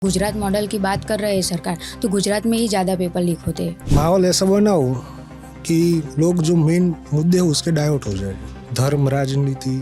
Gujarat model की बात कर रहे हैं सरकार, तो गुजरात में ही ज़्यादा पेपर लीक होते हैं। माहौल ऐसा बनाओ कि लोग जो मेन मुद्दे हैं उसके डाइवर्ट हो जाए। धर्म, राजनीति,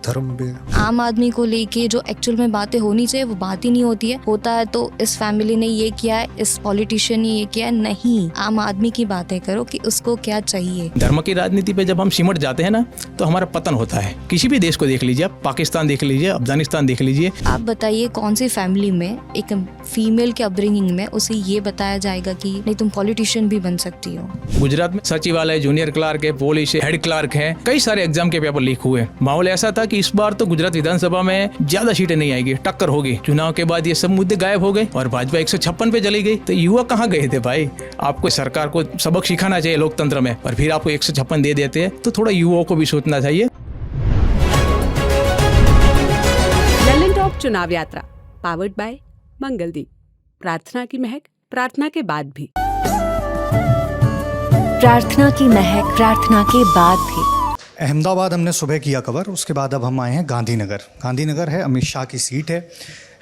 धर्म पे आम आदमी को लेके जो एक्चुअल में बातें होनी चाहिए वो बात ही नहीं होती है। होता है तो इस फैमिली ने ये किया है, इस पॉलिटिशियन ने ये किया है। नहीं, आम आदमी की बातें करो कि उसको क्या चाहिए। धर्म की राजनीति पे जब हम सिमट जाते हैं ना तो हमारा पतन होता है। किसी भी देश को देख लीजिए, आप पाकिस्तान देख लीजिए, अफगानिस्तान देख लीजिए। आप बताइए कौन सी फैमिली में एक फीमेल के अपब्रिंगिंग में उसे ये बताया जाएगा कि नहीं तुम पॉलिटिशियन भी बन सकती हो। गुजरात में सचिवालय, जूनियर क्लार्क है, पुलिस है, हेड क्लार्क है, कई सारे एग्जाम के पेपर लीक हुए। माहौल ऐसा था कि इस बार तो गुजरात विधानसभा में ज्यादा सीटें नहीं आएगी, टक्कर होगी। चुनाव के बाद ये सब मुद्दे गायब हो गए और भाजपा 156 पे चली गई। तो युवा कहाँ गए थे भाई? आपको सरकार को सबक सिखाना चाहिए लोकतंत्र में, और फिर आपको 156 दे देते हैं। तो थोड़ा युवाओं को भी सोचना चाहिए। ललन टॉप चुनाव यात्रा पावर्ड बाय मंगलदीप। प्रार्थना की महक प्रार्थना के बाद भी। प्रार्थना की महक प्रार्थना के बाद भी। अहमदाबाद हमने सुबह किया कवर, उसके बाद अब हम आए हैं गांधीनगर। गांधीनगर है, अमित शाह की सीट है।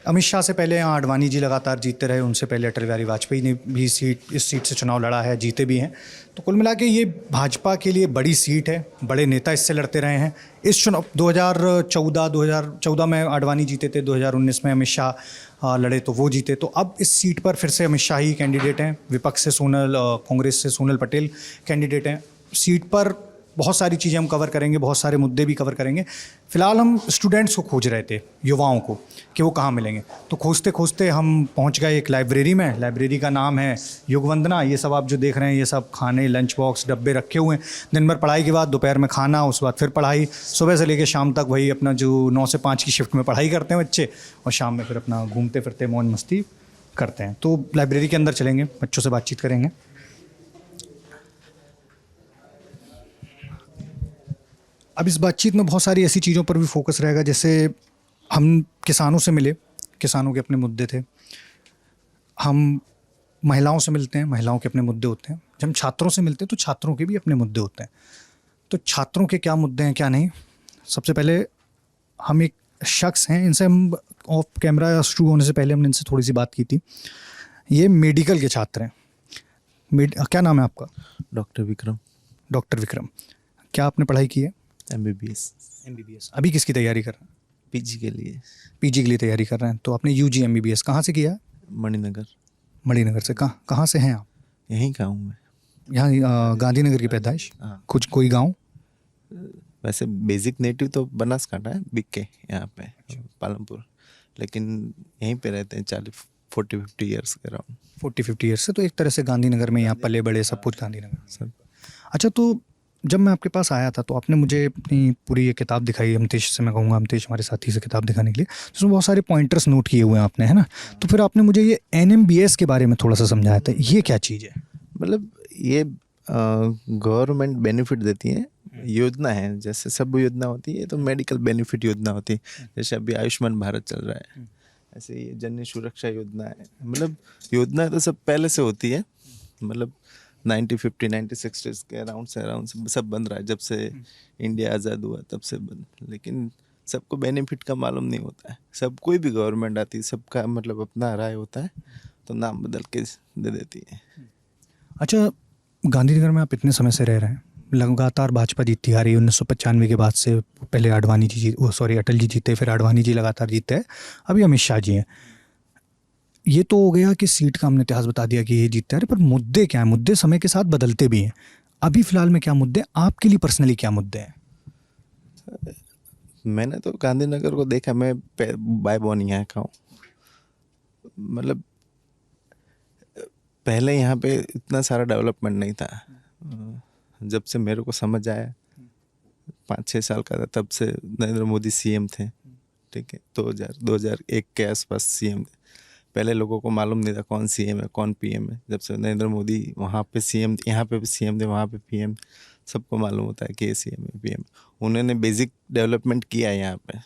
अमित शाह से पहले यहाँ आडवाणी जी लगातार जीतते रहे, उनसे पहले अटल बिहारी वाजपेयी ने भी इस सीट से चुनाव लड़ा है, जीते भी हैं। तो कुल मिला के ये भाजपा के लिए बड़ी सीट है, बड़े नेता इससे लड़ते रहे हैं। इस चुनाव 2014 में आडवाणी जीते थे, 2019 में अमित शाह लड़े तो वो जीते। तो अब इस सीट पर फिर से अमित शाह ही कैंडिडेट हैं। विपक्ष से कांग्रेस से सोनल पटेल कैंडिडेट हैं। सीट पर बहुत सारी चीज़ें हम कवर करेंगे, बहुत सारे मुद्दे भी कवर करेंगे। फ़िलहाल हम स्टूडेंट्स को खोज रहे थे, युवाओं को, कि वो कहाँ मिलेंगे। तो खोजते खोजते हम पहुँच गए एक लाइब्रेरी में। लाइब्रेरी का नाम है युग वंदना। ये सब आप जो देख रहे हैं, ये सब खाने, लंच बॉक्स, डब्बे रखे हुए हैं। दिन भर पढ़ाई के बाद दोपहर में खाना, उसके बाद फिर पढ़ाई। सुबह से लेकर शाम तक वही अपना जो 9 से 5 की शिफ्ट में पढ़ाई करते हैं बच्चे, और शाम में फिर अपना घूमते फिरते मौज मस्ती करते हैं। तो लाइब्रेरी के अंदर चलेंगे, बच्चों से बातचीत करेंगे। अब इस बातचीत में बहुत सारी ऐसी चीज़ों पर भी फोकस रहेगा, जैसे हम किसानों से मिले, किसानों के अपने मुद्दे थे। हम महिलाओं से मिलते हैं, महिलाओं के अपने मुद्दे होते हैं। जब हम छात्रों से मिलते हैं तो छात्रों के भी अपने मुद्दे होते हैं। तो छात्रों के क्या मुद्दे हैं, क्या नहीं। सबसे पहले हम एक शख्स हैं, इनसे हम ऑफ कैमरा शुरू होने से पहले हमने इनसे थोड़ी सी बात की थी। ये मेडिकल के छात्र हैं। क्या नाम है आपका? डॉक्टर विक्रम। डॉक्टर विक्रम, क्या आपने पढ़ाई की है? MBBS। अभी किसकी तैयारी कर रहे हैं? PG के लिए। PG के लिए तैयारी कर रहे हैं। तो आपने UG MBBS कहाँ से किया? मणिनगर। मणिनगर से। कहाँ से हैं आप? यहीं का हूँ मैं। यहाँ गांधीनगर की पैदाइश? हाँ। कुछ कोई गांव? वैसे बेसिक नेटिव तो बनासकांठा है, बिक्के यहाँ पे पालमपुर, लेकिन यहीं पे रहते हैं 40-50 ईयर्स के अराउंड। 40-50 ईयर्स से। तो एक तरह से गांधीनगर में यहाँ पले बड़े सब कुछ गांधीनगर सब। अच्छा, तो जब मैं आपके पास आया था तो आपने मुझे अपनी पूरी ये किताब दिखाई। अमतेश से मैं कहूँगा, अमतेश हमारे साथी से किताब दिखाने के लिए। तो उसमें बहुत सारे पॉइंटर्स नोट किए हुए हैं आपने, है ना? तो फिर आपने मुझे ये NMBS के बारे में थोड़ा सा समझाया था। ये क्या चीज़ है? मतलब ये गवर्नमेंट बेनिफिट देती है, योजना है। जैसे सब योजना होती है तो मेडिकल बेनिफिट योजना होती है। जैसे अभी आयुष्मान भारत चल रहा है, ऐसे ये जन सुरक्षा योजना है। मतलब योजना तो सब पहले से होती है। मतलब 1950-1960 के अराउंड से सब बन रहा है। जब से इंडिया आज़ाद हुआ तब से बन। लेकिन सबको बेनिफिट का मालूम नहीं होता है। सब कोई भी गवर्नमेंट आती है, सबका मतलब अपना राय होता है, तो नाम बदल के दे देती है। अच्छा, गांधीनगर में आप इतने समय से रह रहे हैं, लगातार भाजपा जीतती आ रही है 1995 के बाद से। पहले अटल जी जीते, फिर आडवाणी जी लगातार जीते हैं, अभी अमित शाह जी हैं। ये तो हो गया कि सीट का हमने इतिहास बता दिया कि ये जीतते हैं, पर मुद्दे क्या हैं? मुद्दे समय के साथ बदलते भी हैं। अभी फ़िलहाल में क्या मुद्दे, आपके लिए पर्सनली क्या मुद्दे हैं? मैंने तो गांधीनगर को देखा, मैं बाय बॉर्न यहाँ का हूँ। मतलब पहले यहाँ पे इतना सारा डेवलपमेंट नहीं था। जब से मेरे को समझ आया, 5-6 साल का था, तब से नरेंद्र मोदी CM थे। ठीक है, 2001 के आसपास CM थे। पहले लोगों को मालूम नहीं था कौन CM है, कौन PM है। जब से नरेंद्र मोदी वहाँ पे CM, यहाँ पे भी CM थे, वहाँ पे PM, सबको मालूम होता है कि ये CM है, PM। उन्होंने बेसिक डेवलपमेंट किया है यहाँ पे,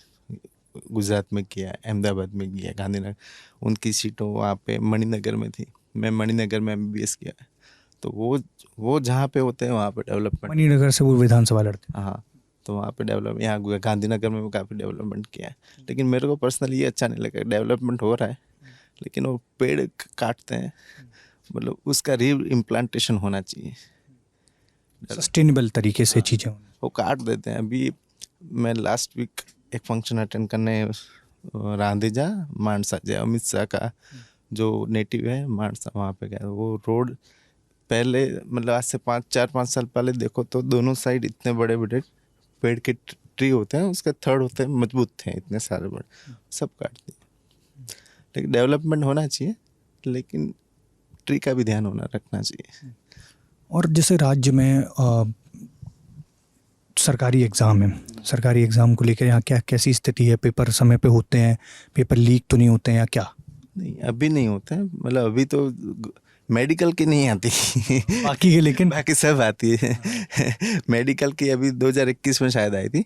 गुजरात में किया है, अहमदाबाद में किया है, गांधीनगर। उनकी सीटों वहाँ पे मणिनगर में थी। मैं मणिनगर में MBBS किया है। तो वो जहाँ पे होते हैं वहाँ पे डेवलपमेंट। मणिनगर से वो विधानसभा लड़ते हैं। हाँ, तो वहाँ पे डेवलप, यहाँ गांधीनगर में भी काफ़ी डेवलपमेंट किया है। लेकिन मेरे को पर्सनली ये अच्छा नहीं लगा। डेवलपमेंट हो रहा है लेकिन वो पेड़ काटते हैं, मतलब उसका री इम्प्लांटेशन होना चाहिए। सस्टेनेबल तरीके से चीज़ें। वो काट देते हैं। अभी मैं लास्ट वीक एक फंक्शन अटेंड करने रांदेजा मानसा, जय अमित शाह का जो नेटिव है मानसा, वहाँ पे गया। वो रोड पहले मतलब आज से 4-5 साल पहले देखो तो दोनों साइड इतने बड़े बड़े पेड़ के ट्री होते हैं, उसके थड़ होते हैं, मजबूत थे इतने सारे बड़े, सब काट दिए। लेकिन डेवलपमेंट होना चाहिए, लेकिन ट्री का भी ध्यान होना रखना चाहिए। और जैसे राज्य में सरकारी एग्ज़ाम है, सरकारी एग्ज़ाम को लेकर यहाँ क्या कैसी स्थिति है? पेपर समय पे होते हैं? पेपर लीक तो नहीं होते हैं या क्या? नहीं, अभी नहीं होते हैं। मतलब अभी तो मेडिकल की नहीं आती बाकी के लेकिन बाकी सब आती है। मेडिकल की अभी 2021 में शायद आई थी,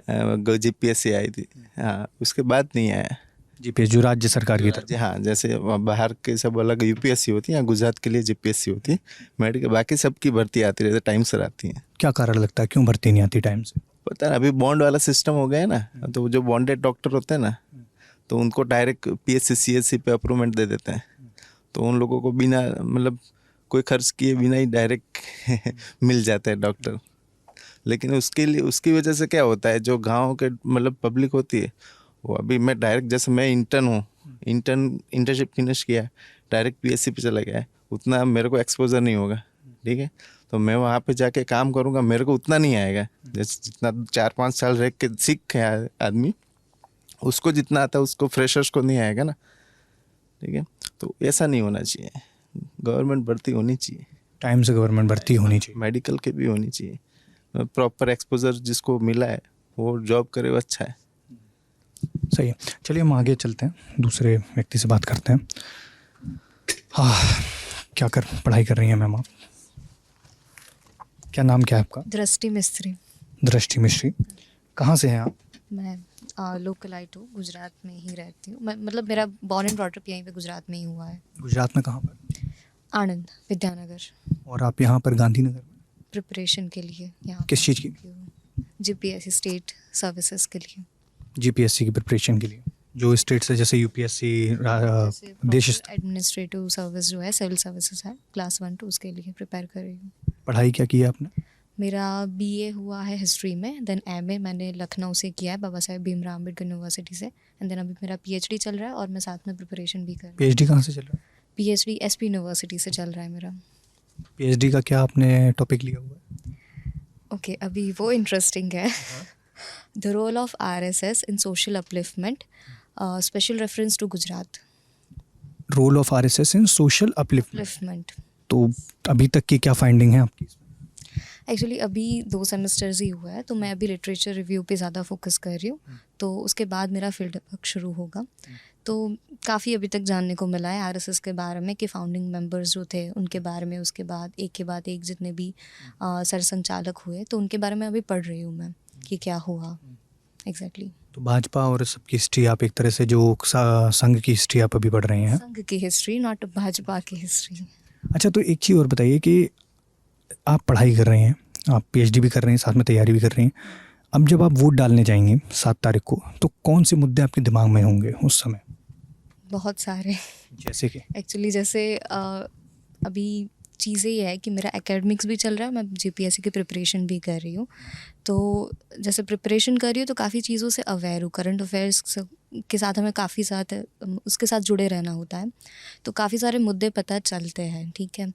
जीपीएससी आई थी। हाँ, उसके बाद नहीं आया जीपीएस जो राज्य सरकार की तरफ। हाँ, जैसे बाहर के सब अलग यूपीएससी होती है, यहाँ गुजरात के लिए जीपीएससी होती है। मेडिकल बाकी सबकी भर्ती आती रहती है, टाइम से आती है। क्या कारण लगता है क्यों भर्ती नहीं आती टाइम से? पता है, अभी बॉन्ड वाला सिस्टम हो गया है ना, तो जो बॉन्डेड डॉक्टर होते हैं ना, तो उनको डायरेक्ट पीएससी सीएससी पे अप्रूवमेंट दे देते हैं। तो उन लोगों को बिना मतलब कोई खर्च किए बिना ही डायरेक्ट मिल जाते हैं डॉक्टर। लेकिन उसके लिए उसकी वजह से क्या होता है, जो गाँव के मतलब पब्लिक होती है वो, अभी मैं डायरेक्ट जैसे मैं इंटर्न हूँ, इंटर्नशिप फिनिश किया, डायरेक्ट पीएससी पे चला गया, उतना मेरे को एक्सपोजर नहीं होगा। ठीक है, तो मैं वहाँ पे जाके काम करूँगा, मेरे को उतना नहीं आएगा जैसे जितना 4-5 साल रह के सीख के आदमी, उसको जितना आता है उसको फ्रेशर्स को नहीं आएगा ना। ठीक है, तो ऐसा नहीं होना चाहिए। गवर्नमेंट भर्ती होनी चाहिए, टाइम से गवर्नमेंट भर्ती होनी चाहिए। मेडिकल के भी होनी चाहिए। प्रॉपर एक्सपोजर जिसको मिला है वो जॉब करे, वो अच्छा है। सही है, चलिए हम आगे चलते हैं, दूसरे व्यक्ति से बात करते हैं। हाँ, पढ़ाई कर रही हैं मैम आप? क्या नाम क्या है आपका? दृष्टि मिस्त्री। दृष्टि मिश्री। कहाँ से हैं आप? मैं लोकलाइट हूँ, गुजरात में ही रहती हूँ। मतलब मेरा बॉर्न एंड ब्रॉट अप यहीं पे गुजरात में ही हुआ है। गुजरात में कहाँ पर? आनंद विद्यानगर। और आप यहाँ पर गांधीनगर में प्रिपरेशन के लिए यहाँ किस चीज़ की? जीपीएससी स्टेट सर्विसेज के लिए। जीपीएससी की प्रिपरेशन के लिए, जो स्टेट से जैसे यूपीएससी देश एडमिनिस्ट्रेटिव सर्विस जो है, सिविल सर्विसेज है, क्लास 1 to उसके लिए प्रिपेयर कर रही हूँ। पढ़ाई क्या की है आपने? मेरा बीए हुआ है हिस्ट्री में, देन एमए मैंने लखनऊ से किया है, बाबा साहेब भीमराव अम्बेडकर यूनिवर्सिटी से, एंड देन अभी मेरा पीएचडी चल रहा है और मैं साथ में प्रिपरेशन भी कर रही हूँ। पीएचडी कहाँ से चल रहा है? पीएचडी एसपी यूनिवर्सिटी से चल रहा है मेरा। पीएचडी का क्या आपने टॉपिक लिया हुआ है? ओके, अभी वो इंटरेस्टिंग है। The role of RSS in social upliftment, special reference to Gujarat. Role of RSS in social upliftment. तो अभी तक की क्या फाइंडिंग है आपकी? एक्चुअली अभी 2 सेमेस्टर्स ही हुआ है, तो मैं अभी लिटरेचर रिव्यू पे ज़्यादा फोकस कर रही हूँ, तो उसके बाद मेरा फील्ड वर्क शुरू होगा। तो काफ़ी अभी तक जानने को मिला है आरएसएस के बारे में, कि फाउंडिंग मेंबर्स जो थे उनके बारे में, उसके बाद एक के बाद एक जितने भी सरसंचालक हुए, तो उनके बारे में अभी पढ़ रही हूँ मैं कि क्या हुआ एग्जैक्टली। तो भाजपा और सबकी हिस्ट्री आप एक तरह से जो संघ की हिस्ट्री आप अभी पढ़ रहे हैं? संघ की हिस्ट्री, नॉट भाजपा की हिस्ट्री। अच्छा, तो एक चीज़ और बताइए कि आप पढ़ाई कर रहे हैं, आप पीएचडी भी कर रहे हैं, साथ में तैयारी भी कर रहे हैं। अब जब आप वोट डालने जाएंगे 7 तारीख को, तो कौन से मुद्दे आपके दिमाग में होंगे उस समय? बहुत सारे। जैसे कि एक्चुअली जैसे अभी चीज़ें ये है कि मेरा एकेडमिक्स भी चल रहा है, मैं जीपीएससी की प्रिपरेशन भी कर रही हूँ। तो जैसे प्रिपरेशन कर रही हूँ तो काफ़ी चीज़ों से अवेयर हूँ, करंट अफेयर्स के साथ हमें काफ़ी उसके साथ जुड़े रहना होता है, तो काफ़ी सारे मुद्दे पता चलते हैं। ठीक है,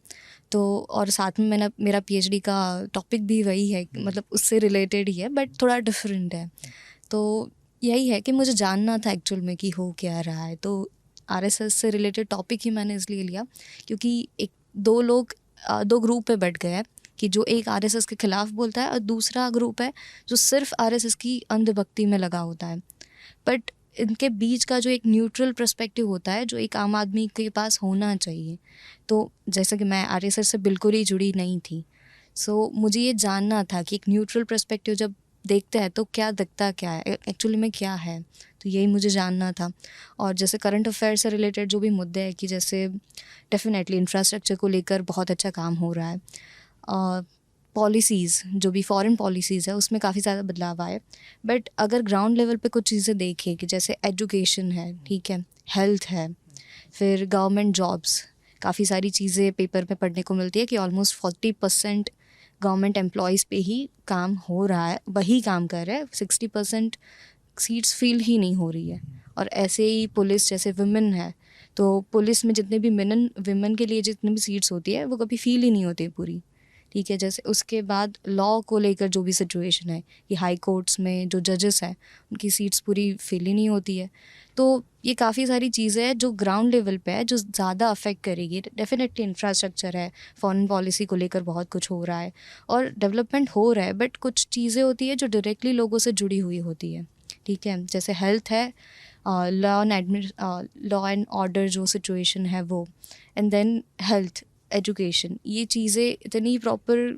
तो और साथ में मेरा पीएचडी का टॉपिक भी वही है, मतलब उससे रिलेटेड ही है बट थोड़ा डिफरेंट है। तो यही है कि मुझे जानना था एक्चुअल में कि हो क्या रहा है, तो आरएसएस से रिलेटेड टॉपिक ही मैंने इसलिए लिया क्योंकि दो ग्रुप पे बैठ गए हैं, कि जो एक आरएसएस के खिलाफ बोलता है और दूसरा ग्रुप है जो सिर्फ आरएसएस की अंधभक्ति में लगा होता है। बट इनके बीच का जो एक न्यूट्रल पर्सपेक्टिव होता है, जो एक आम आदमी के पास होना चाहिए। तो जैसा कि मैं आरएसएस से बिल्कुल ही जुड़ी नहीं थी, सो मुझे ये जानना था कि एक न्यूट्रल पर्सपेक्टिव जब देखते हैं तो क्या दिखता क्या है एक्चुअली में, क्या है, तो यही मुझे जानना था। और जैसे करंट अफेयर से रिलेटेड जो भी मुद्दे हैं, कि जैसे डेफिनेटली इंफ्रास्ट्रक्चर को लेकर बहुत अच्छा काम हो रहा है, पॉलिसीज़ जो भी फॉरेन पॉलिसीज़ है उसमें काफ़ी ज़्यादा बदलाव आए। बट अगर ग्राउंड लेवल पे कुछ चीज़ें देखें कि जैसे एजुकेशन है, ठीक है, हेल्थ है, फिर गवर्नमेंट जॉब्स, काफ़ी सारी चीज़ें पेपर में पढ़ने को मिलती है कि ऑलमोस्ट 40% गवर्नमेंट एम्प्लॉयज़ पे ही काम हो रहा है, वही काम कर रहे हैं, 60% सीट्स फिल ही नहीं हो रही है। और ऐसे ही पुलिस, जैसे वुमेन है तो पुलिस में जितने भी विमेन के लिए जितनी भी सीट्स होती है वो कभी फील ही नहीं होती पूरी, ठीक है। जैसे उसके बाद लॉ को लेकर जो भी सिचुएशन है कि हाई कोर्ट्स में जो जजेस हैं उनकी सीट्स पूरी फिल ही नहीं होती है। तो ये काफ़ी सारी चीज़ें हैं जो ग्राउंड लेवल पे है, जो ज़्यादा अफेक्ट करेगी। डेफिनेटली इंफ्रास्ट्रक्चर है, फॉरेन पॉलिसी को लेकर बहुत कुछ हो रहा है और डेवलपमेंट हो रहा है, बट कुछ चीज़ें होती है जो डायरेक्टली लोगों से जुड़ी हुई होती है, ठीक है। जैसे हेल्थ है, लॉ एंड ऑर्डर जो सिचुएशन है वो, एंड देन हेल्थ, एजुकेशन, ये चीज़ें इतनी प्रॉपर,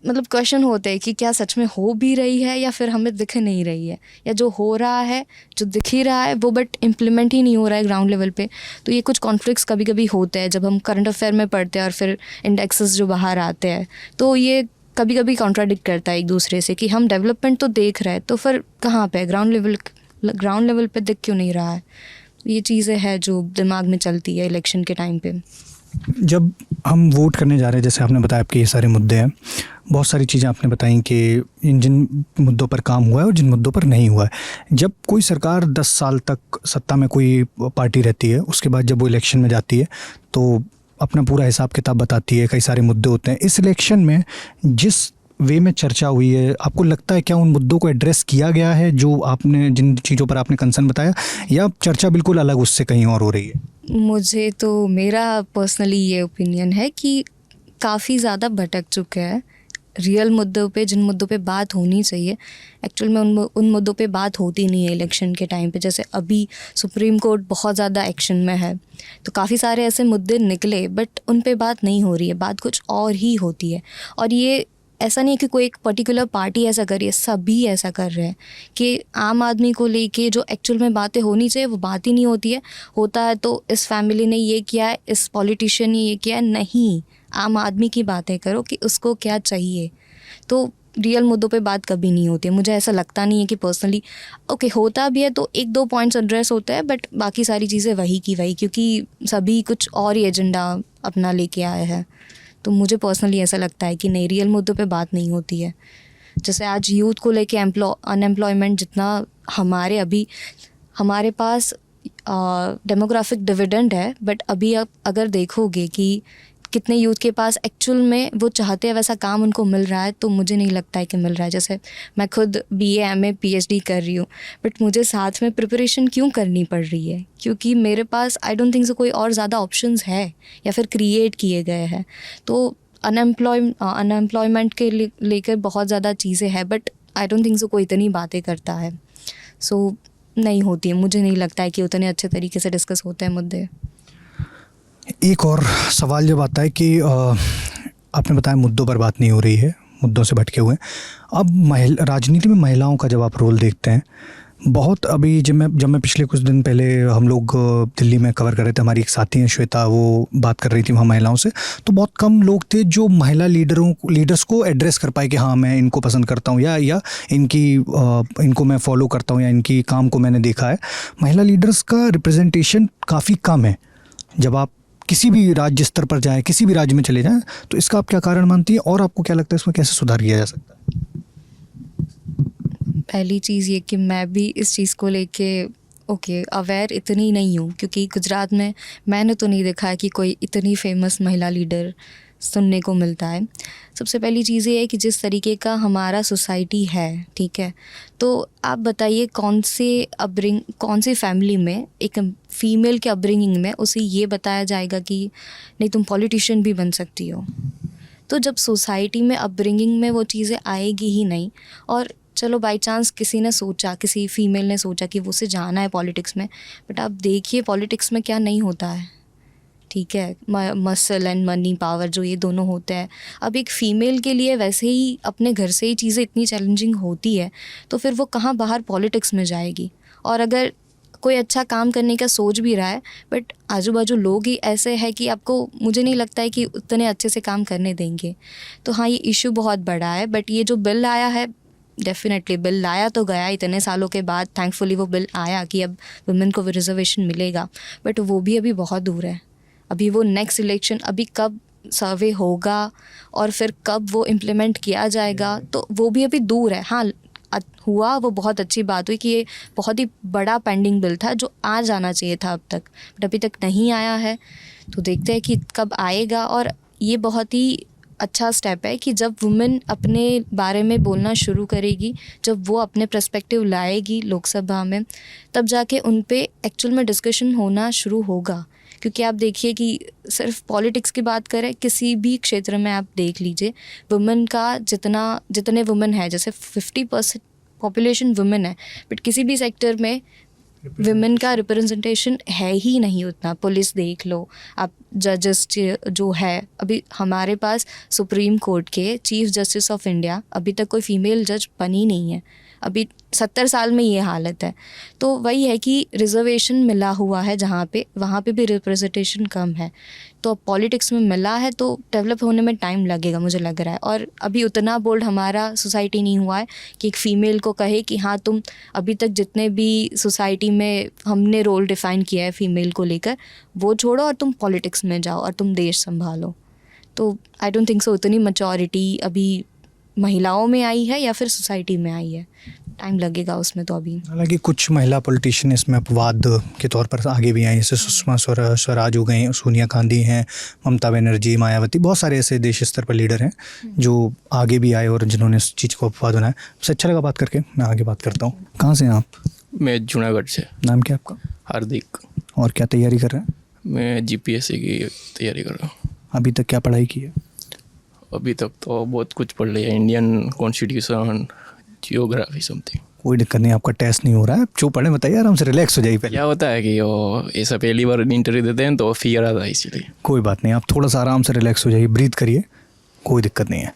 मतलब क्वेश्चन होते हैं कि क्या सच में हो भी रही है या फिर हमें दिख नहीं रही है, या जो हो रहा है, जो दिख ही रहा है वो बट इम्प्लीमेंट ही नहीं हो रहा है ग्राउंड लेवल पे। तो ये कुछ कॉन्फ्लिक्ट्स कभी कभी होते हैं जब हम करंट अफेयर में पढ़ते हैं और फिर इंडेक्सेस जो बाहर आते हैं, तो ये कभी कभी कॉन्ट्राडिक्ट करता है एक दूसरे से कि हम डेवलपमेंट तो देख रहे हैं तो फिर कहाँ पे ग्राउंड लेवल पे दिख क्यों नहीं रहा है। ये चीज़ें हैं जो दिमाग में चलती है इलेक्शन के टाइम पे। जब हम वोट करने जा रहे हैं, जैसे आपने बताया आपके ये सारे मुद्दे हैं, बहुत सारी चीज़ें आपने बताई कि जिन मुद्दों पर काम हुआ है और जिन मुद्दों पर नहीं हुआ है। जब कोई सरकार 10 साल तक सत्ता में कोई पार्टी रहती है, उसके बाद जब वो इलेक्शन में जाती है तो अपना पूरा हिसाब किताब बताती है, कई सारे मुद्दे होते हैं। इस इलेक्शन में जिस वे में चर्चा हुई है, आपको लगता है क्या उन मुद्दों को एड्रेस किया गया है जो आपने, जिन चीज़ों पर आपने कंसर्न बताया, या चर्चा बिल्कुल अलग उससे कहीं और हो रही है? मुझे तो, मेरा पर्सनली ये ओपिनियन है कि काफ़ी ज़्यादा भटक चुके हैं रियल मुद्दों पे। जिन मुद्दों पे बात होनी चाहिए एक्चुअल में उन मुद्दों पे बात होती नहीं है इलेक्शन के टाइम पे। जैसे अभी सुप्रीम कोर्ट बहुत ज़्यादा एक्शन में है, तो काफ़ी सारे ऐसे मुद्दे निकले बट उन पे बात नहीं हो रही है, बात कुछ और ही होती है। और ये ऐसा नहीं है कि कोई एक पर्टिकुलर पार्टी ऐसा कर रही है, सभी ऐसा कर रहे हैं कि आम आदमी को लेके जो एक्चुअल में बातें होनी चाहिए वो बात ही नहीं होती है। होता है तो इस फैमिली ने ये किया है, इस पॉलिटिशियन ने ये किया है, नहीं, आम आदमी की बातें करो कि उसको क्या चाहिए। तो रियल मुद्दों पे बात कभी नहीं होती है। मुझे ऐसा लगता नहीं है कि पर्सनली, ओके होता भी है तो 1-2 पॉइंट्स एड्रेस होता है बट बाकी सारी चीज़ें वही की वही, क्योंकि सभी कुछ और ही एजेंडा अपना लेके आए हैं। तो मुझे पर्सनली ऐसा लगता है कि नहीं, रियल मुद्दों पे बात नहीं होती है। जैसे आज यूथ को लेके अनएम्प्लॉयमेंट जितना हमारे पास डेमोग्राफिक डिविडेंड है, बट अभी आप अगर देखोगे कि कितने यूथ के पास एक्चुअल में वो चाहते हैं वैसा काम उनको मिल रहा है, तो मुझे नहीं लगता है कि मिल रहा है। जैसे मैं खुद BA MA PhD कर रही हूँ, बट मुझे साथ में प्रिपरेशन क्यों करनी पड़ रही है? क्योंकि मेरे पास आई डोंट थिंक सो कोई और ज़्यादा ऑप्शंस है या फिर क्रिएट किए गए हैं। तो अनएम्प्लॉयमेंट के लेकर बहुत ज़्यादा चीज़ें हैं, but I don't think so कोई इतनी बातें करता है। सो नहीं होती है, मुझे नहीं लगता है कि उतने अच्छे तरीके से डिस्कस होते हैं मुद्दे। एक और सवाल जब आता है कि आपने बताया मुद्दों पर बात नहीं हो रही है, मुद्दों से भटके हुए हैं। अब राजनीति में महिलाओं का जब आप रोल देखते हैं, बहुत अभी जब मैं पिछले कुछ दिन पहले हम लोग दिल्ली में कवर कर रहे थे, हमारी एक साथी हैं श्वेता, वो बात कर रही थी वहाँ महिलाओं से, तो बहुत कम लोग थे जो महिला लीडर्स को एड्रेस कर पाए कि हाँ मैं इनको पसंद करता हूँ या इनको मैं फॉलो करता हूँ या इनकी काम को मैंने देखा है। महिला लीडर्स का रिप्रेजेंटेशन काफ़ी कम है। जब आप किसी भी राज्य स्तर पर जाएं, किसी भी राज्य में चले जाएं, तो इसका आप क्या कारण मानती हैं और आपको क्या लगता है इसमें कैसे सुधार किया जा सकता है? पहली चीज़ ये कि मैं भी इस चीज़ को लेके अवेयर इतनी नहीं हूँ, क्योंकि गुजरात में मैंने तो नहीं देखा है कि कोई इतनी फेमस महिला लीडर सुनने को मिलता है। सबसे पहली चीज़ ये है कि जिस तरीके का हमारा सोसाइटी है, ठीक है, तो आप बताइए कौन सी फैमिली में एक फ़ीमेल के अपब्रिंगिंग में उसे ये बताया जाएगा कि नहीं तुम पॉलिटिशियन भी बन सकती हो। तो जब सोसाइटी में अपब्रिंगिंग में वो चीज़ें आएगी ही नहीं, और चलो बाई चांस किसी फीमेल ने सोचा कि वो उसे जाना है पॉलिटिक्स में, बट आप देखिए पॉलिटिक्स में क्या नहीं होता है, ठीक है, मसल एंड मनी पावर जो ये दोनों होते हैं। अब एक फ़ीमेल के लिए वैसे ही अपने घर से ही चीज़ें इतनी चैलेंजिंग होती है, तो फिर वो कहाँ बाहर पॉलिटिक्स में जाएगी। और अगर कोई अच्छा काम करने का सोच भी रहा है बट आजू बाजू लोग ही ऐसे हैं कि आपको, मुझे नहीं लगता है कि उतने अच्छे से काम करने देंगे। तो हाँ, ये इशू बहुत बड़ा है, बट ये जो बिल आया है डेफिनेटली बिल लाया तो गया इतने सालों के बाद, थैंकफुली वो बिल आया कि अब वुमेन को रिजर्वेशन मिलेगा, बट वो भी अभी बहुत दूर है। अभी वो नेक्स्ट इलेक्शन, अभी कब सर्वे होगा और फिर कब वो इम्प्लीमेंट किया जाएगा, तो वो भी अभी दूर है। हाँ, हुआ वो बहुत अच्छी बात हुई कि ये बहुत ही बड़ा पेंडिंग बिल था जो आ जाना चाहिए था अब तक, बट अभी तक नहीं आया है। तो देखते हैं कि कब आएगा। और ये बहुत ही अच्छा स्टेप है कि जब वुमेन अपने बारे में बोलना शुरू करेगी, जब वो अपने पर्सपेक्टिव लाएगी लोकसभा में, तब जाके उन पे एक्चुअल में डिस्कशन होना शुरू होगा। क्योंकि आप देखिए कि सिर्फ पॉलिटिक्स की बात करें, किसी भी क्षेत्र में आप देख लीजिए, वुमेन का जितने वुमेन है, जैसे 50% पॉपुलेशन वुमेन है, बट किसी भी सेक्टर में विमेन का रिप्रेजेंटेशन है ही नहीं उतना। पुलिस देख लो आप, जजेस जो है, अभी हमारे पास सुप्रीम कोर्ट के चीफ जस्टिस ऑफ इंडिया अभी तक कोई फीमेल जज बनी नहीं है। अभी 70 साल में ये हालत है। तो वही है कि रिजर्वेशन मिला हुआ है जहाँ पे, वहाँ पे भी रिप्रेजेंटेशन कम है। तो पॉलिटिक्स में मिला है तो डेवलप होने में टाइम लगेगा मुझे लग रहा है। और अभी उतना बोल्ड हमारा सोसाइटी नहीं हुआ है कि एक फ़ीमेल को कहे कि हाँ तुम अभी तक जितने भी सोसाइटी में हमने रोल डिफ़ाइन किया है फ़ीमेल को लेकर, वो छोड़ो और तुम पॉलिटिक्स में जाओ और तुम देश संभालो। तो आई डोंट थिंक सो उतनी मैच्योरिटी अभी महिलाओं में आई है या फिर सोसाइटी में आई है। टाइम लगेगा उसमें तो अभी। हालांकि कुछ महिला पॉलिटिशियन इसमें अपवाद के तौर पर आगे भी आई, जैसे सुषमा स्वराज हो गई, सोनिया गांधी हैं, ममता बनर्जी, मायावती, बहुत सारे ऐसे देश स्तर पर लीडर हैं जो आगे भी आए और जिन्होंने इस चीज़ को अपवाद बनाया। सबसे अच्छा लगा बात करके। मैं आगे बात करता हूँ। कहाँ से हैं आप? मैं जूनागढ़ से। नाम क्या आपका? हार्दिक। और क्या तैयारी कर रहे हैं? मैं जीपीएससी की तैयारी कर रहा हूँ। अभी तक क्या पढ़ाई की है? अभी तक तो बहुत कुछ पढ़ लिया, इंडियन कॉन्स्टिट्यूशन, जियोग्राफी, समथिंग। कोई दिक्कत नहीं, आपका टेस्ट नहीं हो रहा है, जो पढ़े बताइए, आराम से रिलैक्स हो जाइए। पहले क्या होता है कि वो ऐसा पहली बार इंटरव्यू देते हैं तो फियर आता है, इसीलिए। कोई बात नहीं, आप थोड़ा सा आराम से रिलैक्स हो जाइए, ब्रीथ करिए, कोई दिक्कत नहीं है।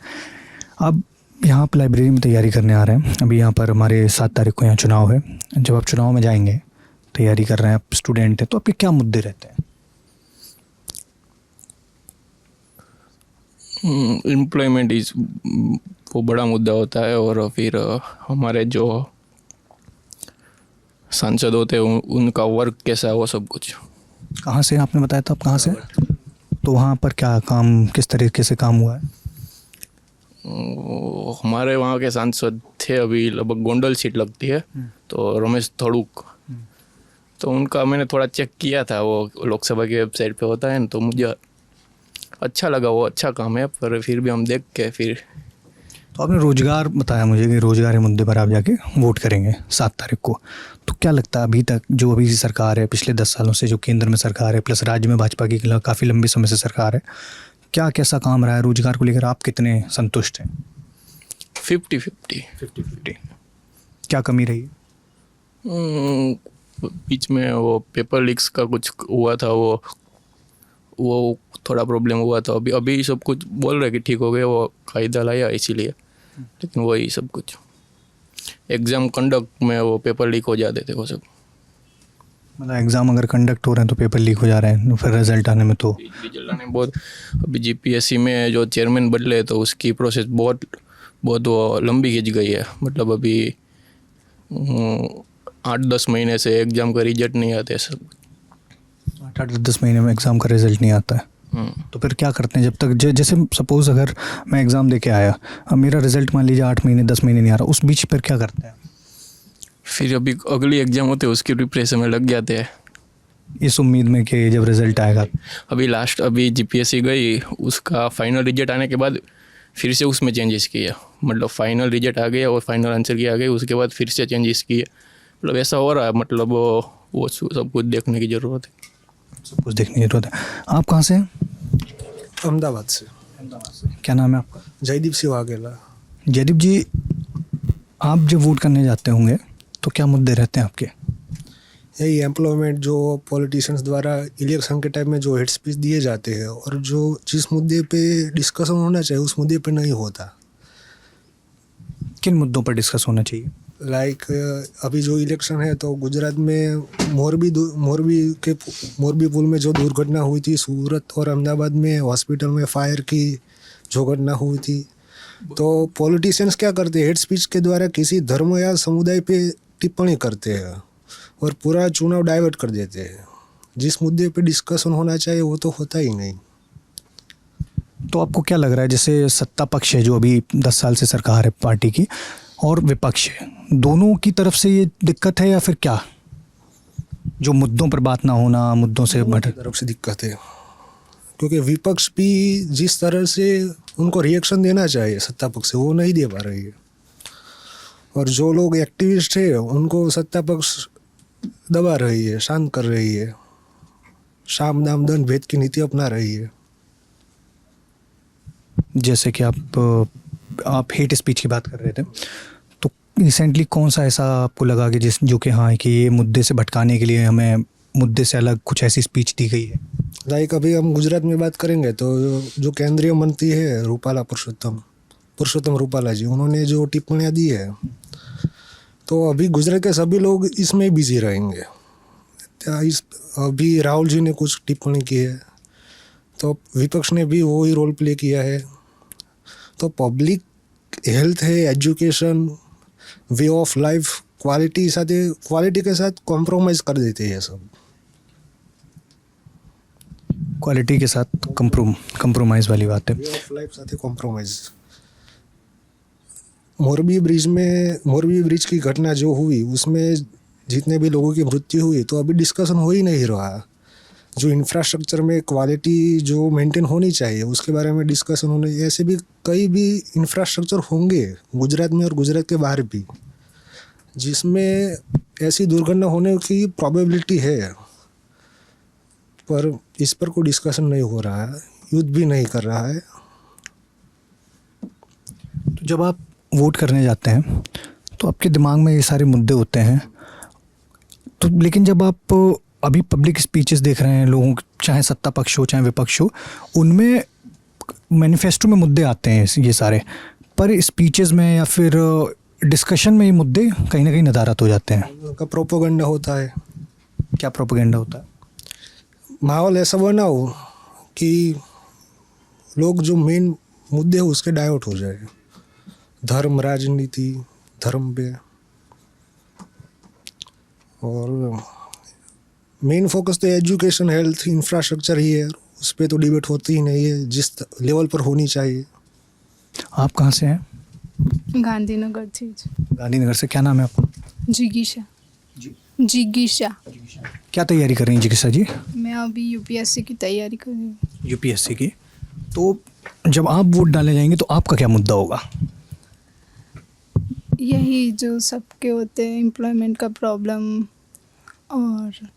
अब यहाँ पर लाइब्रेरी में तैयारी करने आ रहे हैं। अभी यहाँ पर हमारे 7 तारीख को यहाँ चुनाव है। जब आप चुनाव में जाएंगे, तैयारी कर रहे हैं, आप स्टूडेंट हैं, तो आपके क्या मुद्दे रहते हैं? एम्प्लॉयमेंट इज वो बड़ा मुद्दा होता है। और फिर हमारे जो सांसद होते हैं उनका वर्क कैसा है, वो सब कुछ। कहाँ से आपने बताया था, आप कहाँ से? तो वहाँ पर क्या काम, किस तरीके से काम हुआ है? हमारे वहाँ के सांसद थे, अभी लगभग गोंडल सीट लगती है, तो रमेश थड़ूक, तो उनका मैंने थोड़ा चेक किया था, वो लोकसभा की वेबसाइट पे होता है ना, तो मुझे अच्छा लगा, वो अच्छा काम है। पर फिर भी हम देख के फिर। तो आपने रोज़गार बताया मुझे कि रोज़गार के मुद्दे पर आप जाके वोट करेंगे 7 तारीख को। तो क्या लगता है अभी तक जो अभी सरकार है, पिछले 10 सालों से जो केंद्र में सरकार है, प्लस राज्य में भाजपा की काफ़ी लंबी समय से सरकार है, क्या कैसा काम रहा है रोज़गार को लेकर? आप कितने संतुष्ट हैं? 50-50। क्या कमी रही? बीच में वो पेपर लीक्स का कुछ हुआ था, वो थोड़ा प्रॉब्लम हुआ था। अभी सब कुछ बोल रहे कि ठीक हो गया, वो कायदा लाया इसीलिए, लेकिन वही सब कुछ एग्ज़ाम कंडक्ट में वो पेपर लीक हो जाते थे, वो सब। मतलब एग्ज़ाम अगर कंडक्ट हो रहे हैं तो पेपर लीक हो जा रहे हैं, फिर रिजल्ट आने में तो बहुत। अभी जीपीएससी में जो चेयरमैन बदले तो उसकी प्रोसेस बहुत वो लंबी खिंच गई है। मतलब अभी 8-10 महीने से एग्ज़ाम का रिजल्ट नहीं आते सब। 8-10 महीने में एग्ज़ाम का रिजल्ट नहीं आता है। तो फिर क्या करते हैं जब तक जैसे सपोज़ अगर मैं एग्ज़ाम दे के आया, अब मेरा रिजल्ट मान लीजिए 8 महीने 10 महीने नहीं आ रहा, उस बीच फिर क्या करते हैं? फिर अभी अगली एग्ज़ाम होते हैं, उसकी प्रिपरेशन में लग जाते हैं, इस उम्मीद में कि जब रिज़ल्ट आएगा। अभी जीपीएससी गई, उसका फाइनल रिजल्ट आने के बाद फिर से उसमें चेंजेस किया। मतलब फाइनल रिजल्ट आ गया और फाइनल आंसर की आ गई, उसके बाद फिर से चेंजेस किए। मतलब ऐसा हो रहा है। मतलब वो सब कुछ देखने की ज़रूरत है। सब कुछ देखने की ज़रूरत है। आप कहाँ से हैं? अहमदाबाद से। क्या नाम है आपका? जयदीप सिंह वाघेला। जयदीप जी, आप जब वोट करने जाते होंगे तो क्या मुद्दे रहते हैं आपके? यही एम्प्लॉयमेंट, जो पॉलिटिशियंस द्वारा इलेक्शन के टाइम में जो हेड स्पीच दिए जाते हैं और जो जिस मुद्दे पे डिस्कशन होना चाहिए उस मुद्दे पे नहीं होता। किन मुद्दों पर डिस्कस होना चाहिए? लाइक अभी जो इलेक्शन है तो गुजरात में मोरबी पुल में जो दुर्घटना हुई थी, सूरत और अहमदाबाद में हॉस्पिटल में फायर की जो घटना हुई थी, तो पॉलिटिशियंस क्या करते हैं, हेड स्पीच के द्वारा किसी धर्म या समुदाय पे टिप्पणी करते हैं और पूरा चुनाव डाइवर्ट कर देते हैं। जिस मुद्दे पे डिस्कशन होना चाहिए वो तो होता ही नहीं। तो आपको क्या लग रहा है, जैसे सत्ता पक्ष है जो अभी 10 साल से सरकार है पार्टी की, और विपक्ष है, दोनों की तरफ से ये दिक्कत है या फिर क्या, जो मुद्दों पर बात ना होना, मुद्दों से की तरफ से दिक्कत है, क्योंकि विपक्ष भी जिस तरह से उनको रिएक्शन देना चाहिए सत्ता पक्ष से वो नहीं दे पा रही है, और जो लोग एक्टिविस्ट है उनको सत्ता पक्ष दबा रही है, शांत कर रही है, साम दाम दंड भेद की नीति अपना रही है। जैसे कि आप हेट स्पीच की बात कर रहे थे, तो रिसेंटली कौन सा ऐसा आपको लगा कि जो कि हाँ कि ये मुद्दे से भटकाने के लिए हमें मुद्दे से अलग कुछ ऐसी स्पीच दी गई है? लाइक अभी हम गुजरात में बात करेंगे तो जो केंद्रीय मंत्री है रूपाला पुरुषोत्तम रूपाला जी, उन्होंने जो टिप्पणियाँ दी है तो अभी गुजरात के सभी लोग इसमें बिजी रहेंगे। अभी राहुल जी ने कुछ टिप्पणी की है तो विपक्ष ने भी वही रोल प्ले किया है। तो पब्लिक हेल्थ है, education, way of life, quality के साथ कॉम्प्रोमाइज़ कर देते हैं सब। क्वालिटी के साथ कंप्रोमाइज़ वाली बात है। वे ऑफ लाइफ साथ कॉम्प्रोमाइज़। मोरबी ब्रिज की घटना जो हुई उसमें जितने भी लोगों की मृत्यु हुई तो अभी डिस्कशन हो ही नहीं रहा। जो इंफ्रास्ट्रक्चर में क्वालिटी जो मेंटेन होनी चाहिए उसके बारे में डिस्कशन होने, ऐसे भी कई भी इंफ्रास्ट्रक्चर होंगे गुजरात में और गुजरात के बाहर भी जिसमें ऐसी दुर्घटना होने की प्रोबेबिलिटी है, पर इस पर कोई डिस्कशन नहीं हो रहा है, युद्ध भी नहीं कर रहा है। तो जब आप वोट करने जाते हैं तो आपके दिमाग में ये सारे मुद्दे होते हैं, तो लेकिन जब आप अभी पब्लिक स्पीचेस देख रहे हैं लोगों, चाहे सत्ता पक्ष हो चाहे विपक्ष हो, उनमें मैनिफेस्टो में मुद्दे आते हैं ये सारे, पर स्पीचेस में या फिर डिस्कशन में ये मुद्दे कहीं ना कहीं नदारत हो जाते हैं। उनका प्रोपोगंडा होता है। क्या प्रोपेगेंडा होता है? माहौल ऐसा बनाओ कि लोग जो मेन मुद्दे हैं उसके डाइवर्ट हो जाए, धर्म, राजनीति, धर्म पे, और मेन फोकस तो एजुकेशन, हेल्थ, इंफ्रास्ट्रक्चर ही है, उस पर तो डिबेट होती ही नहीं है जिस लेवल पर होनी चाहिए। आप कहाँ से हैं? गांधीनगर थी। गांधीनगर से। क्या नाम है आपका? जिगीशा। जिगीशा। क्या तैयारी कर रही हैं जिगीशा जी? मैं अभी यूपीएससी की तैयारी कर रही हूँ। यूपीएससी की। तो जब आप वोट डालने जाएंगे तो आपका क्या मुद्दा होगा? यही जो सबके होते हैं, एम्प्लॉयमेंट का प्रॉब्लम और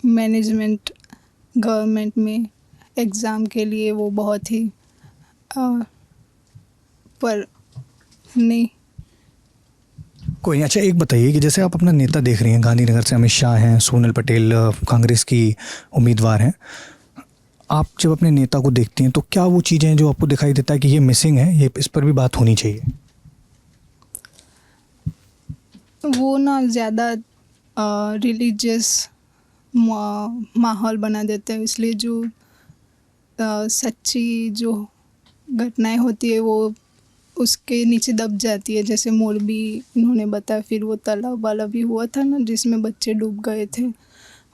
मैनेजमेंट गवर्नमेंट में एग्ज़ाम के लिए वो बहुत ही पर नहीं। कोई नहीं। अच्छा एक बताइए कि जैसे आप अपना नेता देख रही हैं, गांधीनगर से अमित शाह हैं, सोनल पटेल कांग्रेस की उम्मीदवार हैं, आप जब अपने नेता को देखती हैं तो क्या वो चीज़ें हैं जो आपको दिखाई देता है कि ये मिसिंग है, ये इस पर भी बात होनी चाहिए? वो ना ज़्यादा रिलीजियस माहौल बना देते हैं, इसलिए जो सच्ची जो घटनाएं होती है वो उसके नीचे दब जाती है। जैसे मोरबी इन्होंने बताया, फिर वो तालाब वाला भी हुआ था ना जिसमें बच्चे डूब गए थे,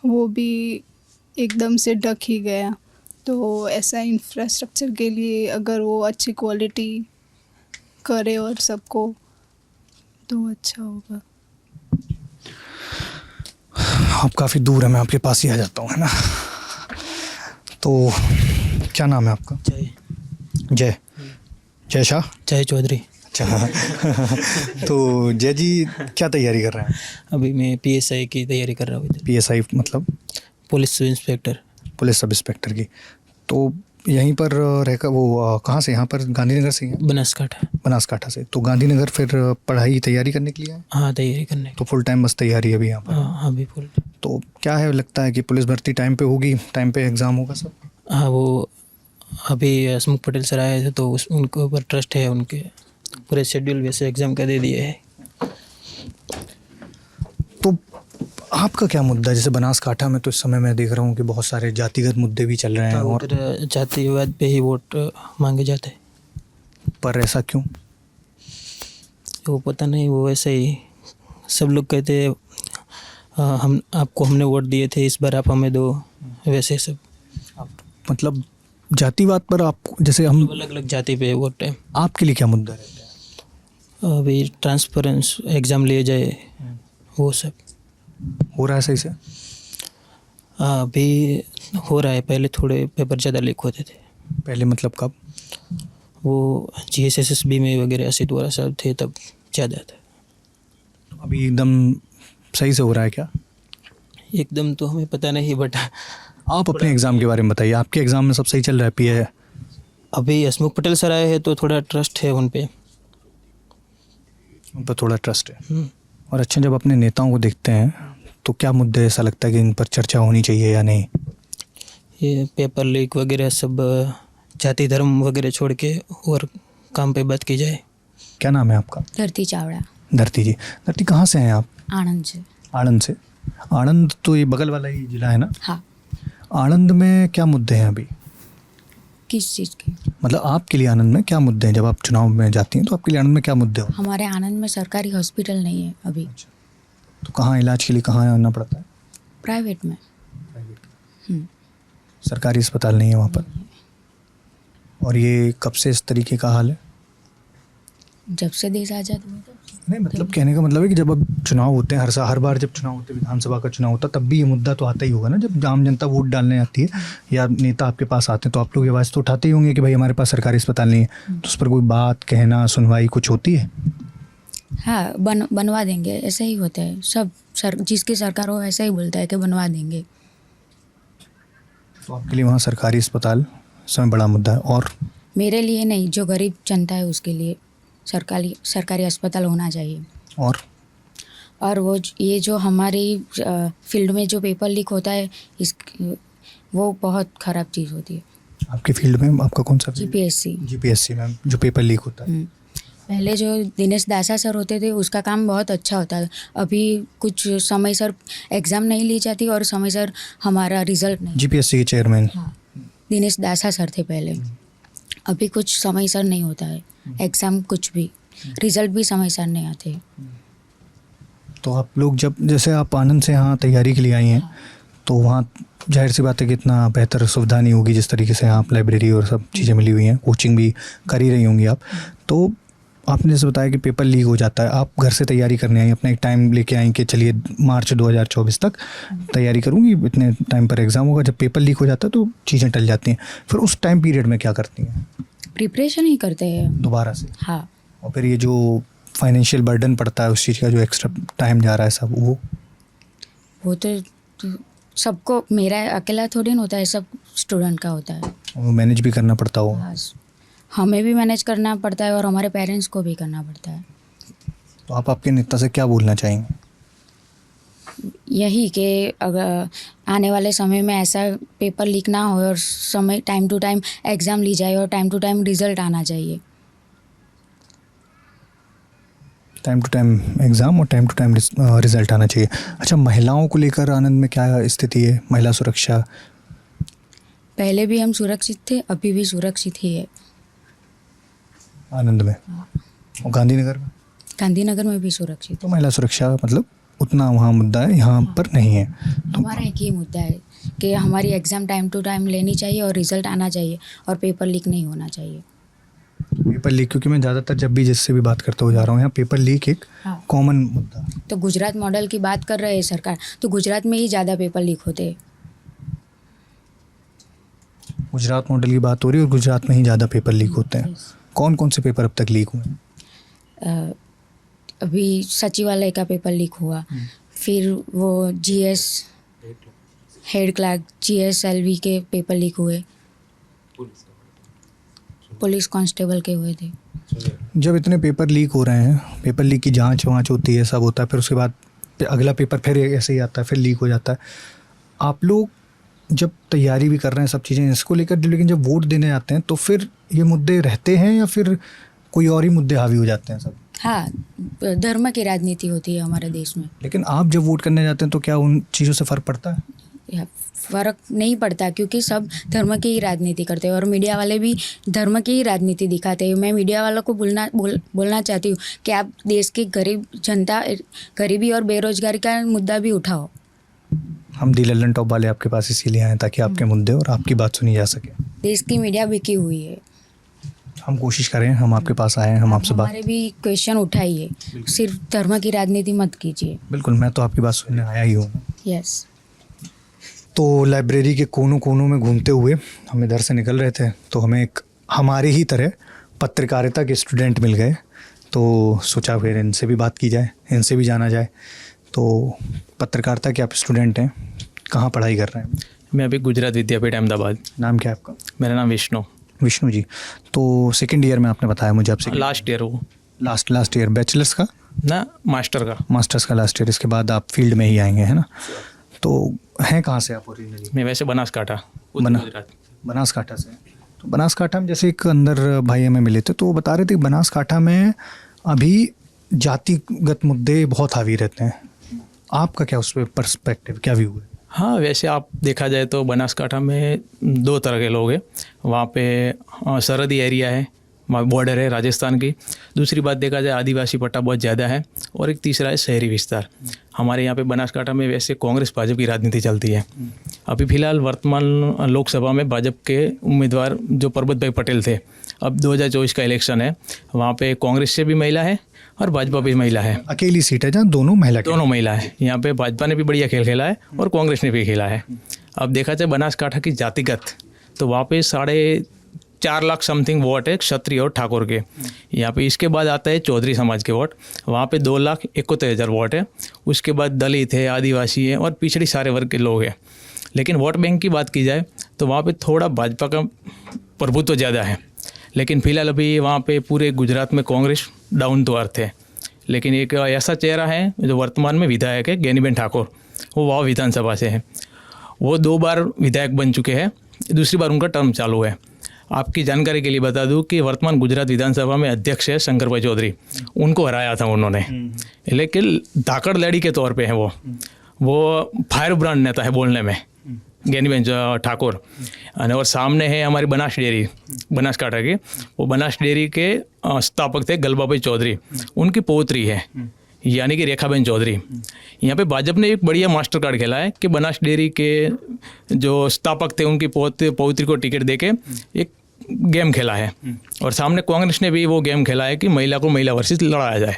वो भी एकदम से ढक ही गया। तो ऐसा इंफ्रास्ट्रक्चर के लिए अगर वो अच्छी क्वालिटी करे और सबको, तो अच्छा होगा। आप काफ़ी दूर है, मैं आपके पास ही आ जाता हूँ, है ना? तो क्या नाम है आपका? जय शाह। जय चौधरी। अच्छा तो जय जी क्या तैयारी कर रहे हैं? अभी मैं पीएसआई की तैयारी कर रहा हूँ। पीएसआई मतलब? Police sub inspector. Police sub inspector की। तो यहीं पर रहकर वो कहाँ से, यहाँ पर गांधीनगर से? बनासकाठा से। तो गांधीनगर फिर पढ़ाई तैयारी करने के लिए? हाँ, तैयारी करने। तो फुल टाइम बस तैयारी अभी यहाँ पर? हाँ, अभी फुल। तो क्या है, लगता है कि पुलिस भर्ती टाइम पे होगी, टाइम पे एग्ज़ाम होगा सब? हाँ, वो अभी हसमुख पटेल सर आए थे तो उनके ऊपर ट्रस्ट है, उनके पूरे शेड्यूल वैसे एग्ज़ाम का दे दिए है। तो आपका क्या मुद्दा? जैसे बनासकाठा में तो इस समय मैं देख रहा हूँ कि बहुत सारे जातिगत मुद्दे भी चल रहे हैं, और जातिवाद पे ही वोट मांगे जाते हैं। पर ऐसा क्यों? वो पता नहीं, वो ऐसे ही सब लोग कहते हैं हम आपको हमने वोट दिए थे, इस बार आप हमें दो, वैसे सब मतलब जातिवाद पर आप, जैसे हम अलग अलग जाति पे वोट है। आपके लिए क्या मुद्दा रहता है? अभी ट्रांसपेरेंस एग्ज़ाम लिए जाए, वो सब हो रहा है सही से? अभी हो रहा है, पहले थोड़े पेपर ज़्यादा लीक होते थे। पहले मतलब कब? वो GSSSB में वगैरह असित वोरा साहब थे तब ज़्यादा था। अभी एकदम सही से हो रहा है क्या? एकदम तो हमें पता नहीं, बट आप अपने एग्ज़ाम के बारे में बताइए, आपके एग्ज़ाम में सब सही चल रहा है? PA अभी हसमुख पटेल सर आए हैं तो थोड़ा ट्रस्ट है उन पे। उन पर थोड़ा ट्रस्ट है। और अच्छा, जब अपने नेताओं को देखते हैं तो क्या मुद्दे ऐसा लगता है कि इन पर चर्चा होनी चाहिए या नहीं? ये पेपर लीक वगैरह सब जाति धर्म वगैरह छोड़ के और काम पे बात की जाए। क्या नाम है आपका? धरती चावड़ा, धरती जी। धरती, कहाँ से हैं आप? आनंद से। आणंद से। आणंद तो ये बगल वाला ही जिला है ना? हाँ। आणंद में क्या मुद्दे हैं अभी? किस चीज़ के? मतलब आपके लिए आनंद में क्या मुद्दे हैं? जब आप चुनाव में जाती हैं तो आपके लिए आनंद में क्या मुद्दे हो? हमारे आनंद में सरकारी हॉस्पिटल नहीं है अभी। तो कहाँ इलाज के लिए कहाँ आना पड़ता है? प्राइवेट में। सरकारी अस्पताल नहीं है वहाँ पर। और ये कब से इस तरीके का हाल है? जब से देश आज़ाद हुआ था। नहीं, मतलब कहने का मतलब है कि जब अब चुनाव होते हैं, हर बार जब चुनाव होते हैं, विधानसभा का चुनाव होता है, तब भी ये मुद्दा तो आता ही होगा ना। जब आम जनता वोट डालने आती है या नेता आपके पास आते हैं तो आप लोग ये आवाज़ तो उठाते ही होंगे कि भाई हमारे पास सरकारी अस्पताल नहीं है। तो उस पर कोई बात, कहना, सुनवाई कुछ होती है? हाँ, बनवा देंगे, ऐसे ही होता है सब। जिसकी सरकार हो ऐसा ही बोलता है कि बनवा देंगे। तो आपके लिए वहाँ सरकारी अस्पताल समय बड़ा मुद्दा है? और मेरे लिए नहीं, जो गरीब जनता है उसके लिए सरकारी अस्पताल होना चाहिए। और वो ये जो हमारी फील्ड में जो पेपर लीक होता है वो बहुत ख़राब चीज़ होती है। आपकी फील्ड में आपका कौन सा? GPSC में जो पेपर लीक होता है। पहले जो दिनेश दासा सर होते थे उसका काम बहुत अच्छा होता था। अभी कुछ समय सर एग्ज़ाम नहीं ली जाती और समय सर हमारा रिज़ल्ट नहीं। GPSC के चेयरमैन? हाँ, दिनेश दासा सर थे पहले। अभी कुछ समय सर नहीं होता है, एग्ज़ाम कुछ भी, रिज़ल्ट भी समय सर नहीं आते। तो आप लोग जब, जैसे आप आनंद से यहाँ तैयारी के लिए आई हैं, तो वहाँ जाहिर सी बात है कि इतना बेहतर सुविधा नहीं होगी जिस तरीके से आप लाइब्रेरी और सब चीज़ें मिली हुई हैं, कोचिंग भी कर ही रही होंगी आप। तो आपने जैसे बताया कि पेपर लीक हो जाता है, आप घर से तैयारी करने आई, अपना एक टाइम लेके आई कि चलिए मार्च 2024 तक तैयारी करूँगी, इतने टाइम पर एग्ज़ाम होगा। जब पेपर लीक हो जाता है तो चीज़ें टल जाती हैं, फिर उस टाइम पीरियड में क्या करती हैं? प्रिपरेशन ही करते हैं दोबारा से। हाँ। और फिर ये जो फाइनेंशियल बर्डन पड़ता है उस चीज़ का, जो एक्स्ट्रा टाइम जा रहा है सब, वो तो सबको, मेरा अकेला थोड़ी ना होता है, सब स्टूडेंट का होता है। वो मैनेज भी करना पड़ता हो? हमें भी मैनेज करना पड़ता है और हमारे पेरेंट्स को भी करना पड़ता है। तो आप आपके नेता से क्या बोलना चाहेंगे? यही कि अगर आने वाले समय में ऐसा पेपर लीक ना हो और समय टाइम टू टाइम एग्ज़ाम ली जाए और टाइम टू टाइम रिज़ल्ट आना चाहिए। टाइम टू टाइम एग्ज़ाम और टाइम टू टाइम रिज़ल्ट आना चाहिए। अच्छा, महिलाओं को लेकर आनंद में क्या स्थिति है? महिला सुरक्षा? पहले भी हम सुरक्षित थे, अभी भी सुरक्षित ही है आनंद में। और गांधीनगर में? गांधीनगर में भी सुरक्षित। तो महिला सुरक्षा मतलब उतना वहाँ मुद्दा है, यहाँ पर नहीं है। हमारा एक ही मुद्दा है कि हमारी एग्ज़ाम टाइम टू टाइम लेनी चाहिए और रिज़ल्ट आना चाहिए और पेपर लीक नहीं होना चाहिए। पेपर लीक, क्योंकि मैं ज़्यादातर जब भी जिससे भी बात करते हुए जा रहा हूँ, यहाँ पेपर लीक एक कॉमन मुद्दा। तो गुजरात मॉडल की बात कर रहे हैं सरकार, तो गुजरात में ही ज़्यादा पेपर लीक होते हैं। गुजरात मॉडल की बात हो रही है और गुजरात में ही ज़्यादा पेपर लीक होते हैं। कौन कौन से पेपर अब तक लीक हुए हैं? अभी सचिवालय का पेपर लीक हुआ, फिर वो GS हेड क्लर्क GSLV के पेपर लीक हुए, पुलिस कांस्टेबल के हुए थे। जब इतने पेपर लीक हो रहे हैं, पेपर लीक की जांच होती है, सब होता है, फिर उसके बाद अगला पेपर फिर ऐसे ही आता है, फिर लीक हो जाता है। आप लोग जब तैयारी भी कर रहे हैं सब चीज़ें इसको लेकर, लेकिन जब वोट देने आते हैं तो फिर ये मुद्दे रहते हैं या फिर कोई और ही मुद्दे हावी हो जाते हैं सब? हाँ, धर्म की राजनीति होती है हमारे देश में। लेकिन आप जब वोट करने जाते हैं तो क्या उन चीज़ों से फ़र्क पड़ता है? फ़र्क नहीं पड़ता, क्योंकि सब धर्म की ही राजनीति करते हैं और मीडिया वाले भी धर्म की ही राजनीति दिखाते हैं। मैं मीडिया वालों को बोलना चाहती हूँ कि आप देश की गरीब जनता, गरीबी और बेरोजगारी का मुद्दा भी उठाओ। हम दी लल्लन टॉप वाले आपके पास इसीलिए आए ताकि आपके मुद्दे और आपकी बात सुनी जा सके। देश की मीडिया बिकी हुई है। हम कोशिश करें, हम आपके पास आए हैं, हम आपसे बात, हमारे भी क्वेश्चन उठाइए, सिर्फ धर्म की राजनीति मत कीजिए। बिल्कुल, मैं तो आपकी बात सुनने आया ही हूँ। यस। तो लाइब्रेरी के कोनों कोनों में घूमते हुए हम इधर से निकल रहे थे तो हमें एक हमारे ही तरह पत्रकारिता के स्टूडेंट मिल गए, तो सोचा फिर इनसे भी बात की जाए, इनसे भी जाना जाए। तो पत्रकारिता के आप स्टूडेंट हैं, कहाँ पढ़ाई कर रहे हैं? मैं अभी गुजरात विद्यापीठ अहमदाबाद। नाम क्या है आपका? मेरा नाम विष्णु। विष्णु जी, तो सेकंड ईयर में आपने बताया मुझे, आपसे लास्ट ईयर हो। लास्ट ईयर बैचलर्स का ना मास्टर्स का लास्ट ईयर, इसके बाद आप फील्ड में ही आएंगे, है ना? तो हैं कहाँ से आप ओरिजिनली? मैं वैसे बनासकाठा बनासकाठा से। तो बनासकाठा में जैसे एक अंदर भाई हमें मिले थे तो वो बता रहे थे कि बनासकाठा में अभी जातिगत मुद्दे बहुत हावी रहते हैं। आपका क्या उस पर पर्सपेक्टिव, क्या व्यू है? हाँ, वैसे आप देखा जाए तो बनासकाठा में 2 तरह के लोग हैं। वहाँ पे सरहदी एरिया है, वहाँ बॉर्डर है राजस्थान की। दूसरी बात देखा जाए आदिवासी पट्टा बहुत ज़्यादा है, और एक तीसरा है शहरी विस्तार। हमारे यहाँ पे बनासकाठा में वैसे कांग्रेस भाजपा की राजनीति चलती है। अभी फ़िलहाल वर्तमान लोकसभा में भाजपा के उम्मीदवार जो परबत भाई पटेल थे, अब 2024 का इलेक्शन है, वहाँ पे कांग्रेस से भी महिला है और भाजपा भी महिला है। अकेली सीट है जहाँ दोनों महिला है। यहाँ पे भाजपा ने भी बढ़िया खेल खेला है और कांग्रेस ने भी खेला है। अब देखा जाए बनासकाठा की जातिगत, तो वहाँ पे 4.5 लाख समथिंग वोट है क्षत्रिय और ठाकुर के। यहाँ पे इसके बाद आता है चौधरी समाज के वोट, वहाँ पे 2,71,000 वोट है। उसके बाद दलित है, आदिवासी है और पिछड़ी सारे वर्ग के लोग हैं। लेकिन वोट बैंक की बात की जाए तो वहाँ पे थोड़ा भाजपा का प्रभुत्व ज़्यादा है। लेकिन फिलहाल अभी वहाँ पे पूरे गुजरात में कांग्रेस डाउन टू अर्थ है। लेकिन एक ऐसा चेहरा है जो वर्तमान में विधायक है, ज्ञानीबेन ठाकुर, वो वाव विधानसभा से है। वो 2 बार विधायक बन चुके हैं, दूसरी बार उनका टर्म चालू है। आपकी जानकारी के लिए बता दूं कि वर्तमान गुजरात विधानसभा में अध्यक्ष है शंकरभाई चौधरी, उनको हराया था उन्होंने। लेकिन धाकड़ लड़ी के तौर पे है वो फायर ब्रांड नेता है बोलने में, ज्ञानीबेन ठाकुर। और सामने है हमारी बनास डेयरी बनासकाठा की, वो बनास डेयरी के स्थापक थे गलबाभाई चौधरी, उनकी पोत्री है यानी कि रेखाबेन चौधरी। यहाँ पे भाजपा ने एक बढ़िया मास्टर कार्ड खेला है कि बनास डेयरी के जो स्थापक थे उनकी पौत्री को टिकट देके एक गेम खेला है, और सामने कांग्रेस ने भी वो गेम खेला है कि महिला को महिला वर्सेस लड़ाया जाए।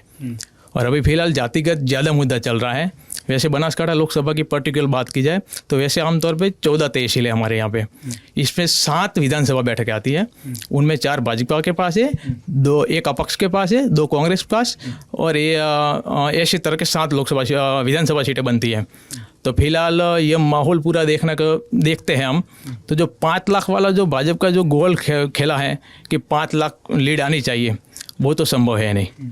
और अभी फिलहाल जातिगत ज़्यादा मुद्दा चल रहा है। वैसे बनासकाठा लोकसभा की पर्टिकुलर बात की जाए तो वैसे आमतौर पे 14 तहसील है हमारे यहाँ पे। इसमें 7 विधानसभा बैठकें आती है, उनमें 4 भाजपा के पास है, 1 अपक्ष के पास है, 2 कांग्रेस के पास, और ऐसे तरह के 7 लोकसभा विधानसभा सीटें बनती हैं। तो फिलहाल ये माहौल पूरा देखते हैं हम, तो जो 5 लाख वाला जो भाजपा का जो गोल खेला है कि 5 लाख लीड आनी चाहिए, वो तो संभव है नहीं।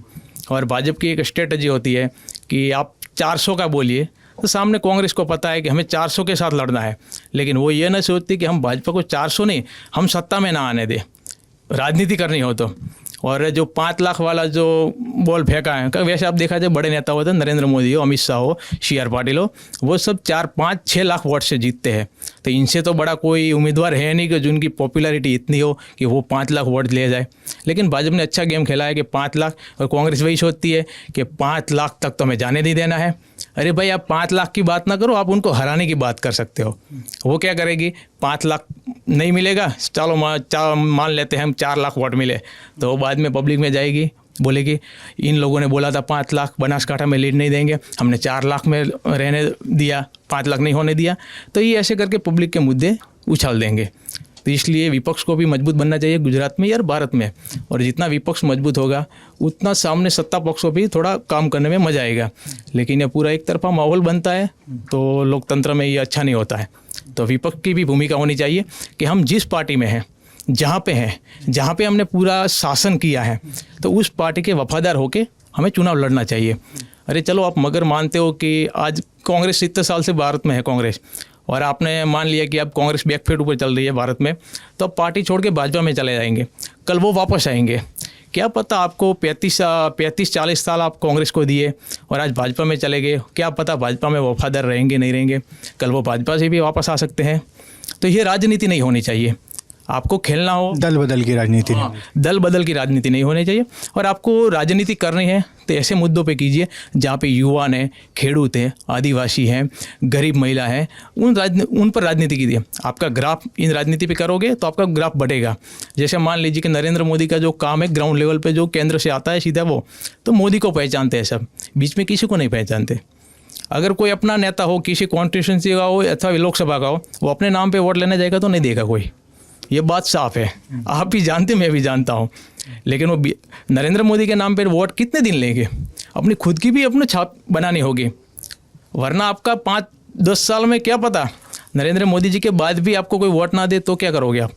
और भाजपा की एक स्ट्रेटजी होती है कि आप 400 का बोलिए, तो सामने कांग्रेस को पता है कि हमें 400 के साथ लड़ना है, लेकिन वो ये नहीं सोचती कि हम भाजपा को 400 नहीं, हम सत्ता में ना आने दें, राजनीति करनी हो तो। और जो 5 लाख वाला जो बॉल फेंका है, वैसे आप देखा जाए बड़े नेता होते हैं, नरेंद्र मोदी हो, अमित शाह हो, CR पाटिल हो, वो सब 4, 5, 6 लाख वोट से जीतते हैं। तो इनसे तो बड़ा कोई उम्मीदवार है नहीं कि जिनकी पॉपुलैरिटी इतनी हो कि वो 5 लाख वोट ले जाए। लेकिन भाजपा ने अच्छा गेम खेला है कि 5 लाख, और कांग्रेस वही सोचती है कि 5 लाख तक तो हमें जाने नहीं देना है। अरे भाई, आप 5 लाख की बात ना करो, आप उनको हराने की बात कर सकते हो। वो क्या करेगी, 5 लाख नहीं मिलेगा, चलो मान लेते हैं हम 4 लाख वोट मिले, तो बाद में पब्लिक में जाएगी, बोलेगी इन लोगों ने बोला था 5 लाख बनासकाठा में लीड नहीं देंगे, हमने 4 लाख में रहने दिया, 5 लाख नहीं होने दिया। तो ये ऐसे करके पब्लिक के मुद्दे उछाल देंगे। तो इसलिए विपक्ष को भी मजबूत बनना चाहिए गुजरात में या भारत में, और जितना विपक्ष मजबूत होगा उतना सामने सत्ता पक्ष को भी थोड़ा काम करने में मजा आएगा। लेकिन ये पूरा एक तरफा माहौल बनता है तो लोकतंत्र में ये अच्छा नहीं होता है। तो विपक्ष की भी भूमिका होनी चाहिए कि हम जिस पार्टी में हैं, जहाँ पे हैं, जहाँ पे हमने पूरा शासन किया है, तो उस पार्टी के वफादार होकर हमें चुनाव लड़ना चाहिए। अरे चलो, आप मगर मानते हो कि आज कांग्रेस इतने साल से भारत में है कांग्रेस, और आपने मान लिया कि अब कांग्रेस बैकफुट ऊपर चल रही है भारत में, तो अब पार्टी छोड़ के भाजपा में चले जाएंगे, कल वो वापस आएंगे क्या पता आपको 35-40 साल आप कांग्रेस को दिए और आज भाजपा में चले गए, क्या पता भाजपा में वफादार रहेंगे नहीं रहेंगे, कल वो भाजपा से भी वापस आ सकते हैं। तो ये राजनीति नहीं होनी चाहिए। आपको खेलना हो दल बदल की राजनीति नहीं, दल बदल की राजनीति नहीं होनी चाहिए। और आपको राजनीति करनी है तो ऐसे मुद्दों पे कीजिए जहाँ पे युवा हैं, खेडूत हैं, आदिवासी हैं, गरीब महिला हैं, उन पर राजनीति कीजिए। आपका ग्राफ इन राजनीति पे करोगे तो आपका ग्राफ बढ़ेगा। जैसे मान लीजिए कि नरेंद्र मोदी का जो काम है ग्राउंड लेवल पे जो केंद्र से आता है सीधा वो, तो मोदी को पहचानते हैं सब, बीच में किसी को नहीं पहचानते। अगर कोई अपना नेता हो, किसी कॉन्स्टिट्यूंसी का हो अथवा लोकसभा का हो, वो अपने नाम पे वोट लेने जाएगा तो नहीं देगा कोई, ये बात साफ है। आप भी जानते, मैं भी जानता हूँ। लेकिन वो नरेंद्र मोदी के नाम पे वोट कितने दिन लेंगे? अपनी खुद की भी अपने छाप बनानी होगी, वरना आपका 5-10 साल में क्या पता नरेंद्र मोदी जी के बाद भी आपको कोई वोट ना दे तो क्या करोगे आप?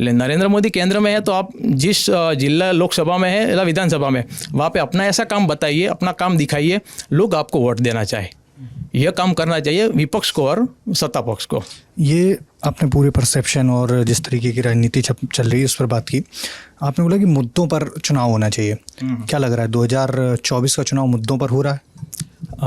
लेकिन नरेंद्र मोदी केंद्र में है तो आप जिस जिला लोकसभा में है या विधानसभा में, वहाँ पे अपना ऐसा काम बताइए, अपना काम दिखाइए, लोग आपको वोट देना चाहे। यह काम करना चाहिए विपक्ष को और सत्ता पक्ष को। ये आपने पूरे परसेप्शन और जिस तरीके की राजनीति चल रही है उस पर बात की। आपने बोला कि मुद्दों पर चुनाव होना चाहिए। क्या लग रहा है 2024 का चुनाव मुद्दों पर हो रहा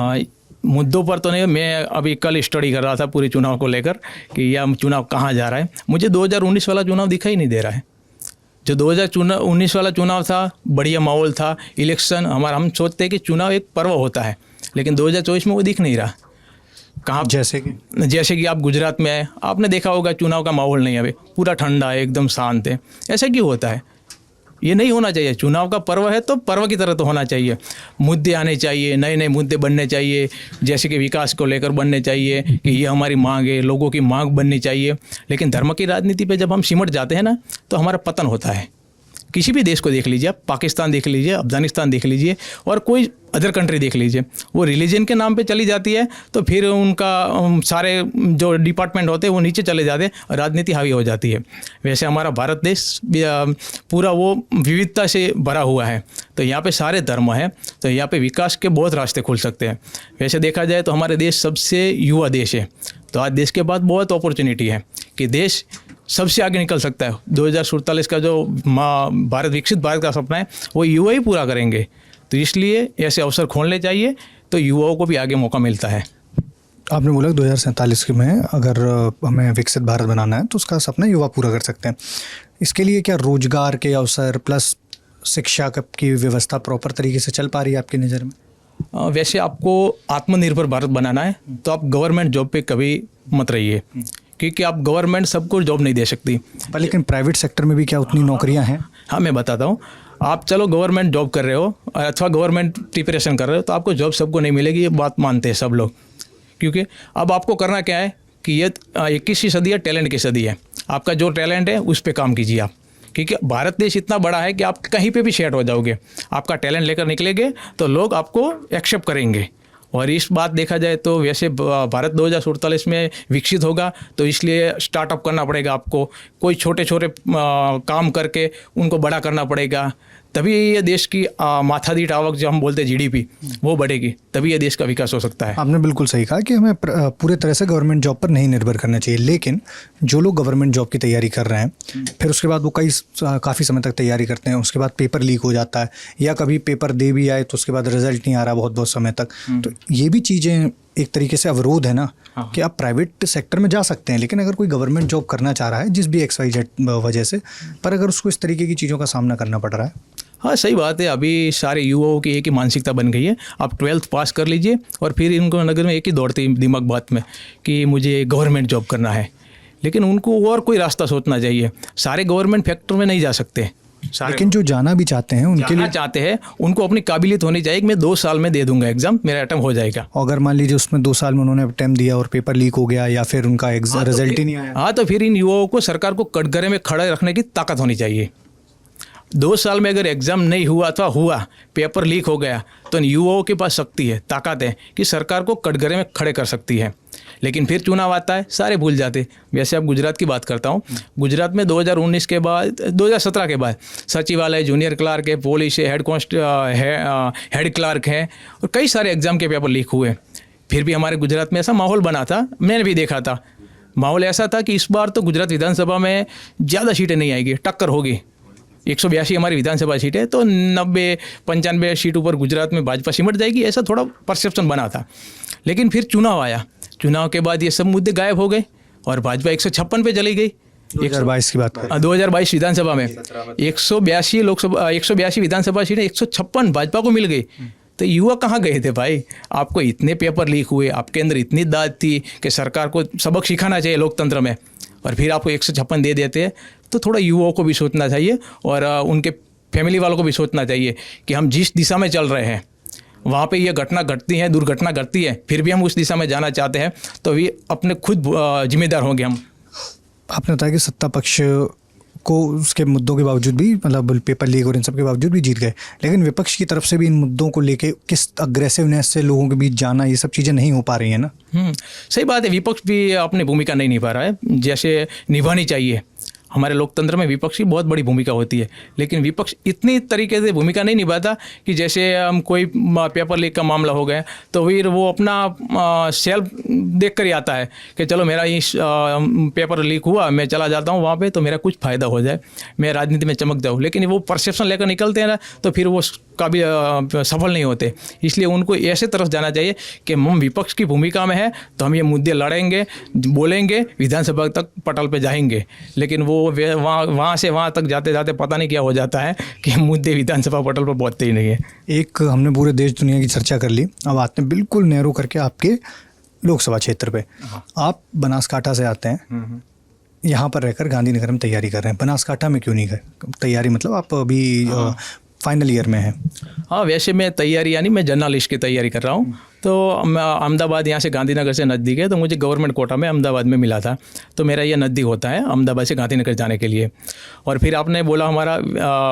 है? मुद्दों पर तो नहीं। मैं अभी कल स्टडी कर रहा था पूरे चुनाव को लेकर कि यह चुनाव कहाँ जा रहा है। मुझे 2019 वाला चुनाव दिखाई नहीं दे रहा है। जो 2019 वाला चुनाव था, बढ़िया माहौल था, इलेक्शन हमारा, हम सोचते हैं कि चुनाव एक पर्व होता है, लेकिन 2024 में वो दिख नहीं रहा। कहाँ? जैसे कि आप गुजरात में आए, आपने देखा होगा चुनाव का माहौल नहीं है अभी, पूरा ठंडा है, एकदम शांत है। ऐसा क्यों होता है? ये नहीं होना चाहिए। चुनाव का पर्व है तो पर्व की तरह तो होना चाहिए। मुद्दे आने चाहिए, नए नए मुद्दे बनने चाहिए, जैसे कि विकास को लेकर बनने चाहिए कि ये हमारी मांग है, लोगों की मांग बननी चाहिए। लेकिन धर्म की राजनीति पे जब हम सिमट जाते हैं ना, तो हमारा पतन होता है। किसी भी देश को देख लीजिए आप, पाकिस्तान देख लीजिए, अफगानिस्तान देख लीजिए और कोई अदर कंट्री देख लीजिए, वो रिलीजन के नाम पे चली जाती है तो फिर उनका सारे जो डिपार्टमेंट होते हैं वो नीचे चले जाते हैं और राजनीति हावी हो जाती है। वैसे हमारा भारत देश पूरा वो विविधता से भरा हुआ है, तो यहाँ पे सारे धर्म हैं, तो यहाँ पे विकास के बहुत रास्ते खुल सकते हैं। वैसे देखा जाए तो हमारे देश सबसे युवा देश है, तो आज देश के बाद बहुत अपॉर्चुनिटी है कि देश सबसे आगे निकल सकता है। 2047 का जो भारत विकसित भारत का सपना है वो युवा ही पूरा करेंगे, तो इसलिए ऐसे अवसर खोलने चाहिए तो युवाओं को भी आगे मौका मिलता है। आपने बोला 2047 में अगर हमें विकसित भारत बनाना है तो उसका सपना युवा पूरा कर सकते हैं। इसके लिए क्या रोजगार के अवसर प्लस शिक्षा की व्यवस्था प्रॉपर तरीके से चल पा रही है आपकी नज़र में? वैसे आपको आत्मनिर्भर भारत बनाना है तो आप गवर्नमेंट जॉब पे कभी मत रहिए, क्योंकि आप गवर्नमेंट सबको जॉब नहीं दे सकती। पर लेकिन प्राइवेट सेक्टर में भी क्या उतनी नौकरियां हैं? हाँ, मैं बताता हूँ। आप चलो गवर्नमेंट जॉब कर रहे हो अथवा गवर्नमेंट प्रिपरेशन कर रहे हो तो आपको जॉब सबको नहीं मिलेगी, ये बात मानते हैं सब लोग। क्योंकि अब आपको करना क्या है कि ये 21वीं सदी है, टैलेंट की सदी है। आपका जो टैलेंट है उस पर काम कीजिए आप, क्योंकि भारत देश इतना बड़ा है कि आप कहीं पे भी सेट हो जाओगे। आपका टैलेंट लेकर निकलेंगे तो लोग आपको एक्सेप्ट करेंगे। और इस बात देखा जाए तो वैसे भारत 2047 में विकसित होगा तो इसलिए स्टार्टअप करना पड़ेगा आपको, कोई छोटे छोटे काम करके उनको बड़ा करना पड़ेगा, तभी ये देश की माथादीठ आवक जो हम बोलते हैं जीडीपी वो बढ़ेगी, तभी ये देश का विकास हो सकता है। आपने बिल्कुल सही कहा कि हमें पूरे तरह से गवर्नमेंट जॉब पर नहीं निर्भर करना चाहिए, लेकिन जो लोग गवर्नमेंट जॉब की तैयारी कर रहे हैं फिर उसके बाद वो काफ़ी समय तक तैयारी करते हैं, उसके बाद पेपर लीक हो जाता है या कभी पेपर दे भी आए तो उसके बाद रिजल्ट नहीं आ रहा बहुत समय तक, तो ये भी चीज़ें एक तरीके से अवरोध है ना कि आप प्राइवेट सेक्टर में जा सकते हैं, लेकिन अगर कोई गवर्नमेंट जॉब करना चाह रहा है जिस भी XYZ वजह से, पर अगर उसको इस तरीके की चीज़ों का सामना करना पड़ रहा है। हाँ, सही बात है। अभी सारे युवाओं की एक ही मानसिकता बन गई है, आप 12th पास कर लीजिए और फिर इनको नगर में एक ही दौड़ती दिमाग बात में कि मुझे गवर्नमेंट जॉब करना है, लेकिन उनको और कोई रास्ता सोचना चाहिए। सारे गवर्नमेंट फैक्टर में नहीं जा सकते, लेकिन जो जाना भी चाहते हैं उनके लिए चाहते हैं उनको अपनी काबिलियत होनी चाहिए कि मैं 2 साल में दे दूंगा एग्जाम, मेरा अटेम्प्ट हो जाएगा। अगर मान लीजिए उसमें 2 साल में उन्होंने अटेम्प्ट दिया और पेपर लीक हो गया या फिर उनका रिजल्ट ही नहीं आया, हाँ, तो फिर इन युवाओं को सरकार को कटघरे में खड़े रखने की ताकत होनी चाहिए। 2 साल में अगर एग्जाम नहीं हुआ अथवा हुआ, पेपर लीक हो गया, तो इन युवाओं के पास शक्ति है, ताकत है कि सरकार को कटघरे में खड़े कर सकती है। लेकिन फिर चुनाव आता है, सारे भूल जाते। वैसे अब गुजरात की बात करता हूँ, गुजरात में 2019 के बाद 2017 के बाद सचिवालय, जूनियर क्लार्क है, पुलिस है, हेड क्लार्क है और कई सारे एग्जाम के पेपर लीक हुए। फिर भी हमारे गुजरात में ऐसा माहौल बना था, मैंने भी देखा था, माहौल ऐसा था कि इस बार तो गुजरात विधानसभा में ज़्यादा सीटें नहीं आएगी, टक्कर होगी। 182 हमारी विधानसभा सीट है, तो 90-95 सीट ऊपर गुजरात में भाजपा सिमट जाएगी, ऐसा थोड़ा परसेप्शन बना था। लेकिन फिर चुनाव आया, चुनाव के बाद ये सब मुद्दे गायब हो गए और भाजपा 156 पे चली गई। 2022 की बात करें, 2022 विधानसभा में 182 लोकसभा 182 विधानसभा सीटें 156 भाजपा को मिल गई। तो युवा कहाँ गए थे भाई? आपको इतने पेपर लीक हुए, आपके अंदर इतनी दाद थी कि सरकार को सबक सिखाना चाहिए लोकतंत्र में, और फिर आपको 156 दे देते हैं। तो थोड़ा युवाओं को भी सोचना चाहिए और उनके फैमिली वालों को भी सोचना चाहिए कि हम जिस दिशा में चल रहे हैं वहाँ पे ये घटना घटती है, दुर्घटना घटती है, फिर भी हम उस दिशा में जाना चाहते हैं, तो ये अपने खुद जिम्मेदार होंगे हम। आपने बताया कि सत्ता पक्ष को उसके मुद्दों के बावजूद भी, मतलब पेपर लीक और इन सब के बावजूद भी जीत गए, लेकिन विपक्ष की तरफ से भी इन मुद्दों को लेके किस अग्रेसिवनेस से लोगों के बीच जाना, ये सब चीज़ें नहीं हो पा रही हैं ना। सही बात है, विपक्ष भी अपनी भूमिका नहीं निभा रहा है जैसे निभानी चाहिए। हमारे लोकतंत्र में विपक्ष की बहुत बड़ी भूमिका होती है, लेकिन विपक्ष इतनी तरीके से भूमिका नहीं निभाता कि जैसे हम कोई पेपर लीक का मामला हो गया तो फिर वो अपना सेल्फ देख कर ही आता है कि चलो मेरा इस पेपर लीक हुआ, मैं चला जाता हूँ वहाँ पे तो मेरा कुछ फ़ायदा हो जाए, मैं राजनीति में चमक जाऊँ। लेकिन वो परसेप्शन लेकर निकलते हैं ना, तो फिर वो कभी सफल नहीं होते। इसलिए उनको ऐसे तरफ जाना चाहिए कि हम विपक्ष की भूमिका में है तो हम ये मुद्दे लड़ेंगे, बोलेंगे, विधानसभा तक पटल पे जाएंगे। लेकिन वो वहाँ से वहाँ तक जाते जाते पता नहीं क्या हो जाता है कि मुद्दे विधानसभा पटल पर पहुँचते ही नहीं है। एक हमने पूरे देश दुनिया की चर्चा कर ली, अब आते हैं बिल्कुल नैरो करके आपके लोकसभा क्षेत्र पे। आप बनासकाठा से आते हैं, यहाँ पर रहकर गांधीनगर में तैयारी कर रहे हैं, बनासकाठा में क्यों नहीं गए? तैयारी मतलब आप अभी फाइनल ईयर में है? हाँ, वैसे मैं तैयारी यानी मैं जर्नलिस्ट की तैयारी कर रहा हूँ। तो अहमदाबाद यहाँ से गांधीनगर से नज़दीक है, तो मुझे गवर्नमेंट कोटा में अहमदाबाद में मिला था, तो मेरा ये नज़दीक होता है अहमदाबाद से गांधीनगर जाने के लिए। और फिर आपने बोला हमारा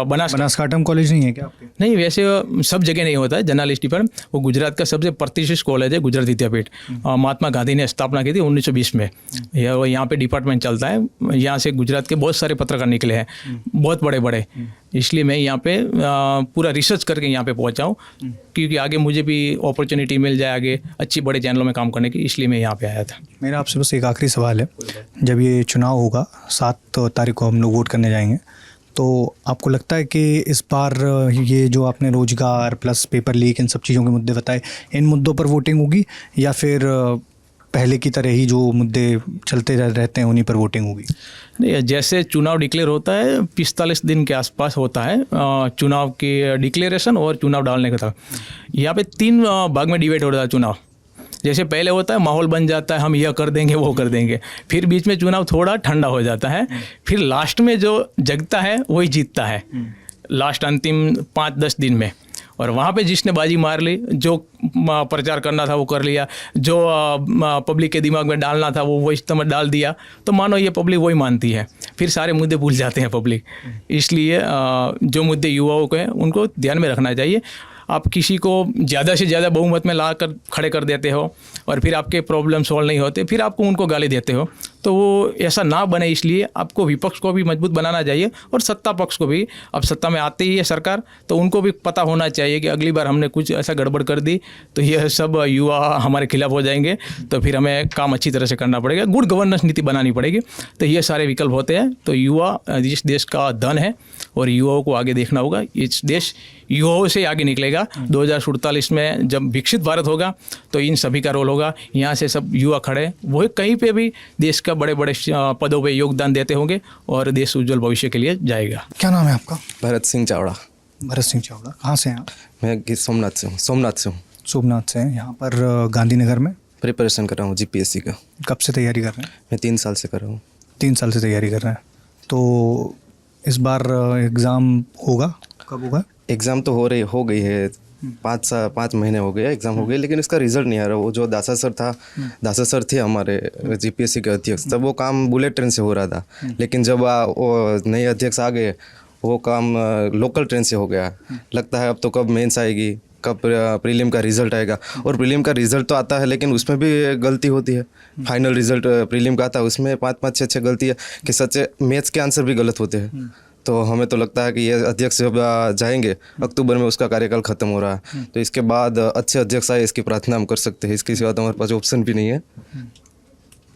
बनासकाठा में कॉलेज नहीं है क्या आपके? नहीं, वैसे सब जगह नहीं होता है जर्नलिस्ट पर। वो गुजरात का सबसे प्रतिष्ठित कॉलेज है गुजरात विद्यापीठ, महात्मा गांधी ने स्थापना की थी 1920 में। यहाँ पे डिपार्टमेंट चलता है, यहाँ से गुजरात के बहुत सारे पत्रकार निकले हैं, बहुत बड़े बड़े। इसलिए मैं यहाँ पे पूरा रिसर्च करके यहाँ पे पहुँचा हूँ, क्योंकि आगे मुझे भी अपॉर्चुनिटी मिल जाए आगे अच्छी बड़े चैनलों में काम करने की, इसलिए मैं यहाँ पे आया था। मेरा आपसे बस एक आखिरी सवाल है, जब ये चुनाव होगा 7 तारीख को हम लोग वोट करने जाएंगे, तो आपको लगता है कि इस बार ये जो आपने रोजगार प्लस पेपर लीक इन सब चीज़ों के मुद्दे बताए, इन मुद्दों पर वोटिंग होगी या फिर पहले की तरह ही जो मुद्दे चलते रहते हैं उन्हीं पर वोटिंग होगी? नहीं, जैसे चुनाव डिक्लेयर होता है 45 दिन के आसपास होता है चुनाव की डिक्लेरेशन और चुनाव डालने का था। यहाँ पे 3 भाग में डिवाइड होता है चुनाव। जैसे पहले होता है माहौल बन जाता है, हम यह कर देंगे वो कर देंगे, फिर बीच में चुनाव थोड़ा ठंडा हो जाता है, फिर लास्ट में जो जगता है वही जीतता है, लास्ट अंतिम 5-10 दिन में। और वहाँ पे जिसने बाजी मार ली, जो प्रचार करना था वो कर लिया, जो पब्लिक के दिमाग में डालना था वो इस तरह डाल दिया, तो मानो ये पब्लिक वही मानती है, फिर सारे मुद्दे भूल जाते हैं पब्लिक। इसलिए जो मुद्दे युवाओं के हैं उनको ध्यान में रखना चाहिए। आप किसी को ज़्यादा से ज़्यादा बहुमत में ला कर खड़े कर देते हो और फिर आपके प्रॉब्लम सॉल्व नहीं होते, फिर आपको उनको गाली देते हो, तो वो ऐसा ना बने। इसलिए आपको विपक्ष को भी मजबूत बनाना चाहिए और सत्ता पक्ष को भी। अब सत्ता में आती ही है सरकार, तो उनको भी पता होना चाहिए कि अगली बार हमने कुछ ऐसा गड़बड़ कर दी तो ये सब युवा हमारे खिलाफ हो जाएंगे, तो फिर हमें काम अच्छी तरह से करना पड़ेगा, गुड गवर्नेंस नीति बनानी पड़ेगी। तो ये सारे विकल्प होते हैं। तो युवा इस देश का धन है और युवाओं को आगे देखना होगा। इस देश युवाओं से आगे निकलेगा। 2047 में जब विकसित भारत होगा तो इन सभी का रोल होगा। यहाँ से सब युवा खड़े, वो कहीं पे भी देश का बड़े बड़े पदों पे योगदान देते होंगे और देश उज्जवल भविष्य के लिए जाएगा। क्या नाम है आपका? भरत सिंह चावड़ा। भरत सिंह चावड़ा, कहाँ से हैं आप? मैं सोमनाथ से हूँ। सोमनाथ से हैं। यहाँ पर गांधीनगर में प्रिपरेशन कर रहा हूँ जीपीएससी का। कब से तैयारी कर रहे हैं? मैं 3 साल से कर रहा हूँ। 3 साल से तैयारी कर रहे हैं। तो इस बार एग्ज़ाम होगा, कब होगा? एग्ज़ाम तो हो गई है, 5 महीने हो गए एग्ज़ाम हो गई, लेकिन इसका रिजल्ट नहीं आ रहा। वो जो दासा सर थे हमारे जीपीएससी के अध्यक्ष, तब वो काम बुलेट ट्रेन से हो रहा था, लेकिन जब वो नए अध्यक्ष आ गए वो काम लोकल ट्रेन से हो गया। लगता है अब तो कब मेंस आएगी, कब प्रीलिम का रिज़ल्ट आएगा। और प्रीलिम का रिज़ल्ट तो आता है लेकिन उसमें भी गलती होती है। फाइनल रिज़ल्ट प्रीलिम का आता है, उसमें 5-5, 6 गलती है कि सच्चे मैथ्स के आंसर भी गलत होते हैं। तो हमें तो लगता है कि ये अध्यक्ष जब जाएंगे, अक्टूबर में उसका कार्यकाल ख़त्म हो रहा है, तो इसके बाद अच्छे अध्यक्ष आए इसकी प्रार्थना हम कर सकते हैं। इसके सिवा तो हमारे पास ऑप्शन भी नहीं है।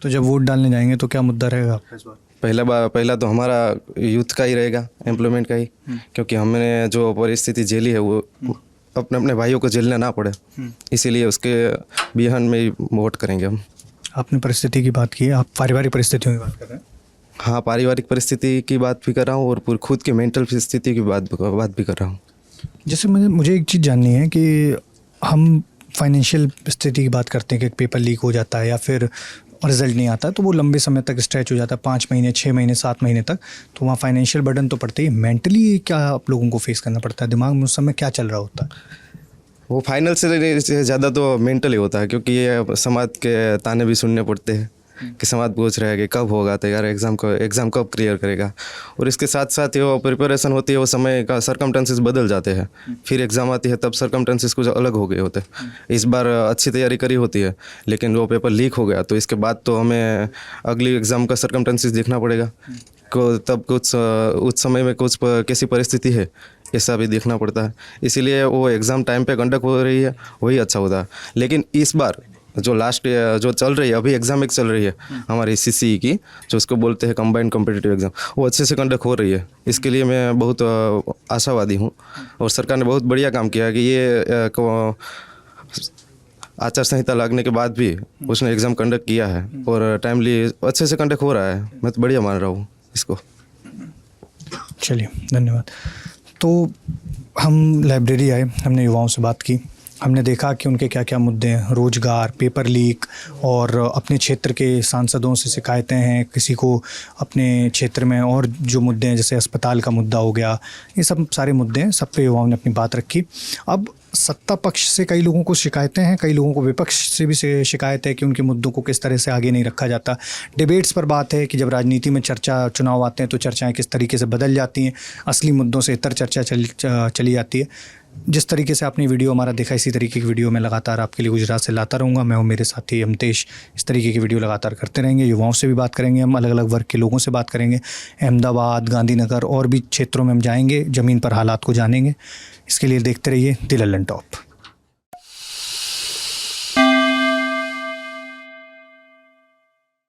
तो जब वोट डालने जाएंगे तो क्या मुद्दा रहेगा आपका इस बार? पहला तो हमारा यूथ का ही रहेगा, एम्प्लॉयमेंट का ही, क्योंकि हमने जो परिस्थिति झेली है वो अपने अपने भाइयों को झेलना ना पड़े, इसीलिए उसके बिहान में ही वोट करेंगे हम। आपने परिस्थिति की बात की है, आप पारिवारिक परिस्थितियों की बात कर रहे हैं। हाँ, पारिवारिक परिस्थिति की बात भी कर रहा हूँ और पूरी खुद की मेंटल स्थिति की बात भी कर रहा हूँ। जैसे मुझे एक चीज़ जाननी है कि हम फाइनेंशियल स्थिति की बात करते हैं कि पेपर लीक हो जाता है या फिर रिजल्ट नहीं आता, तो वो लंबे समय तक स्ट्रेच हो जाता है, 5 महीने, 6 महीने, 7 महीने तक, तो वहाँ फाइनेंशियल बर्डन तो पड़ता ही। मेंटली क्या आप लोगों को फेस करना पड़ता है, दिमाग में उस समय क्या चल रहा होता है? वो फाइनल से ज़्यादा तो मेंटल ही होता है, क्योंकि ये समाज के ताने भी सुनने पड़ते हैं कि समाज पूछ रहा है कि कब होगा तैयार, एग्ज़ाम कब क्लियर करेगा। और इसके साथ साथ वो प्रिपरेशन होती है, वो समय का सर्कमस्टेंसेस बदल जाते हैं, फिर एग्ज़ाम आती है तब सर्कमस्टेंसेस कुछ अलग हो गए होते हैं। इस बार अच्छी तैयारी करी होती है लेकिन वो पेपर लीक हो गया, तो इसके बाद तो हमें अगली एग्ज़ाम का सर्कमस्टेंसेस देखना पड़ेगा को तब कुछ उस समय में कुछ कैसी परिस्थिति है ऐसा भी देखना पड़ता है। इसीलिए वो एग्ज़ाम टाइम पे कंडक्ट हो रही है वही अच्छा होता है। लेकिन इस बार जो लास्ट जो चल रही है अभी एग्ज़ाम एक चल रही है हमारी CCE की, जो उसको बोलते हैं कंबाइंड कॉम्पिटिटिव एग्ज़ाम, वो अच्छे से कंडक्ट हो रही है। इसके लिए मैं बहुत आशावादी हूँ और सरकार ने बहुत बढ़िया काम किया कि ये आचार संहिता लगने के बाद भी उसने एग्ज़ाम कंडक्ट किया है और टाइमली अच्छे से कंडक्ट हो रहा है। मैं तो बढ़िया मान रहा हूँ इसको। चलिए, धन्यवाद। तो हम लाइब्रेरी आए, हमने युवाओं से बात की, हमने देखा कि उनके क्या क्या मुद्दे हैं, रोज़गार, पेपर लीक और अपने क्षेत्र के सांसदों से शिकायतें हैं, किसी को अपने क्षेत्र में और जो मुद्दे हैं जैसे अस्पताल का मुद्दा हो गया, ये सब सारे मुद्दे हैं, सब पे युवाओं ने अपनी बात रखी। अब सत्ता पक्ष से कई लोगों को शिकायतें हैं, कई लोगों को विपक्ष से भी शिकायत है कि उनके मुद्दों को किस तरह से आगे नहीं रखा जाता। डिबेट्स पर बात है कि जब राजनीति में चुनाव आते हैं तो चर्चाएं किस तरीके से बदल जाती हैं, असली मुद्दों से इतर चर्चा चली जाती है। जिस तरीके से आपने वीडियो हमारा देखा, इसी तरीके की वीडियो मैं लगातार आपके लिए गुजरात से लाता रहूँगा। मैं और मेरे साथी अमतेश इस तरीके की वीडियो लगातार करते रहेंगे। युवाओं से भी बात करेंगे, हम अलग अलग वर्ग के लोगों से बात करेंगे, अहमदाबाद, गांधीनगर और भी क्षेत्रों में हम जाएंगे, ज़मीन पर हालात को जानेंगे। इसके लिए देखते रहिए द लल्लन टॉप।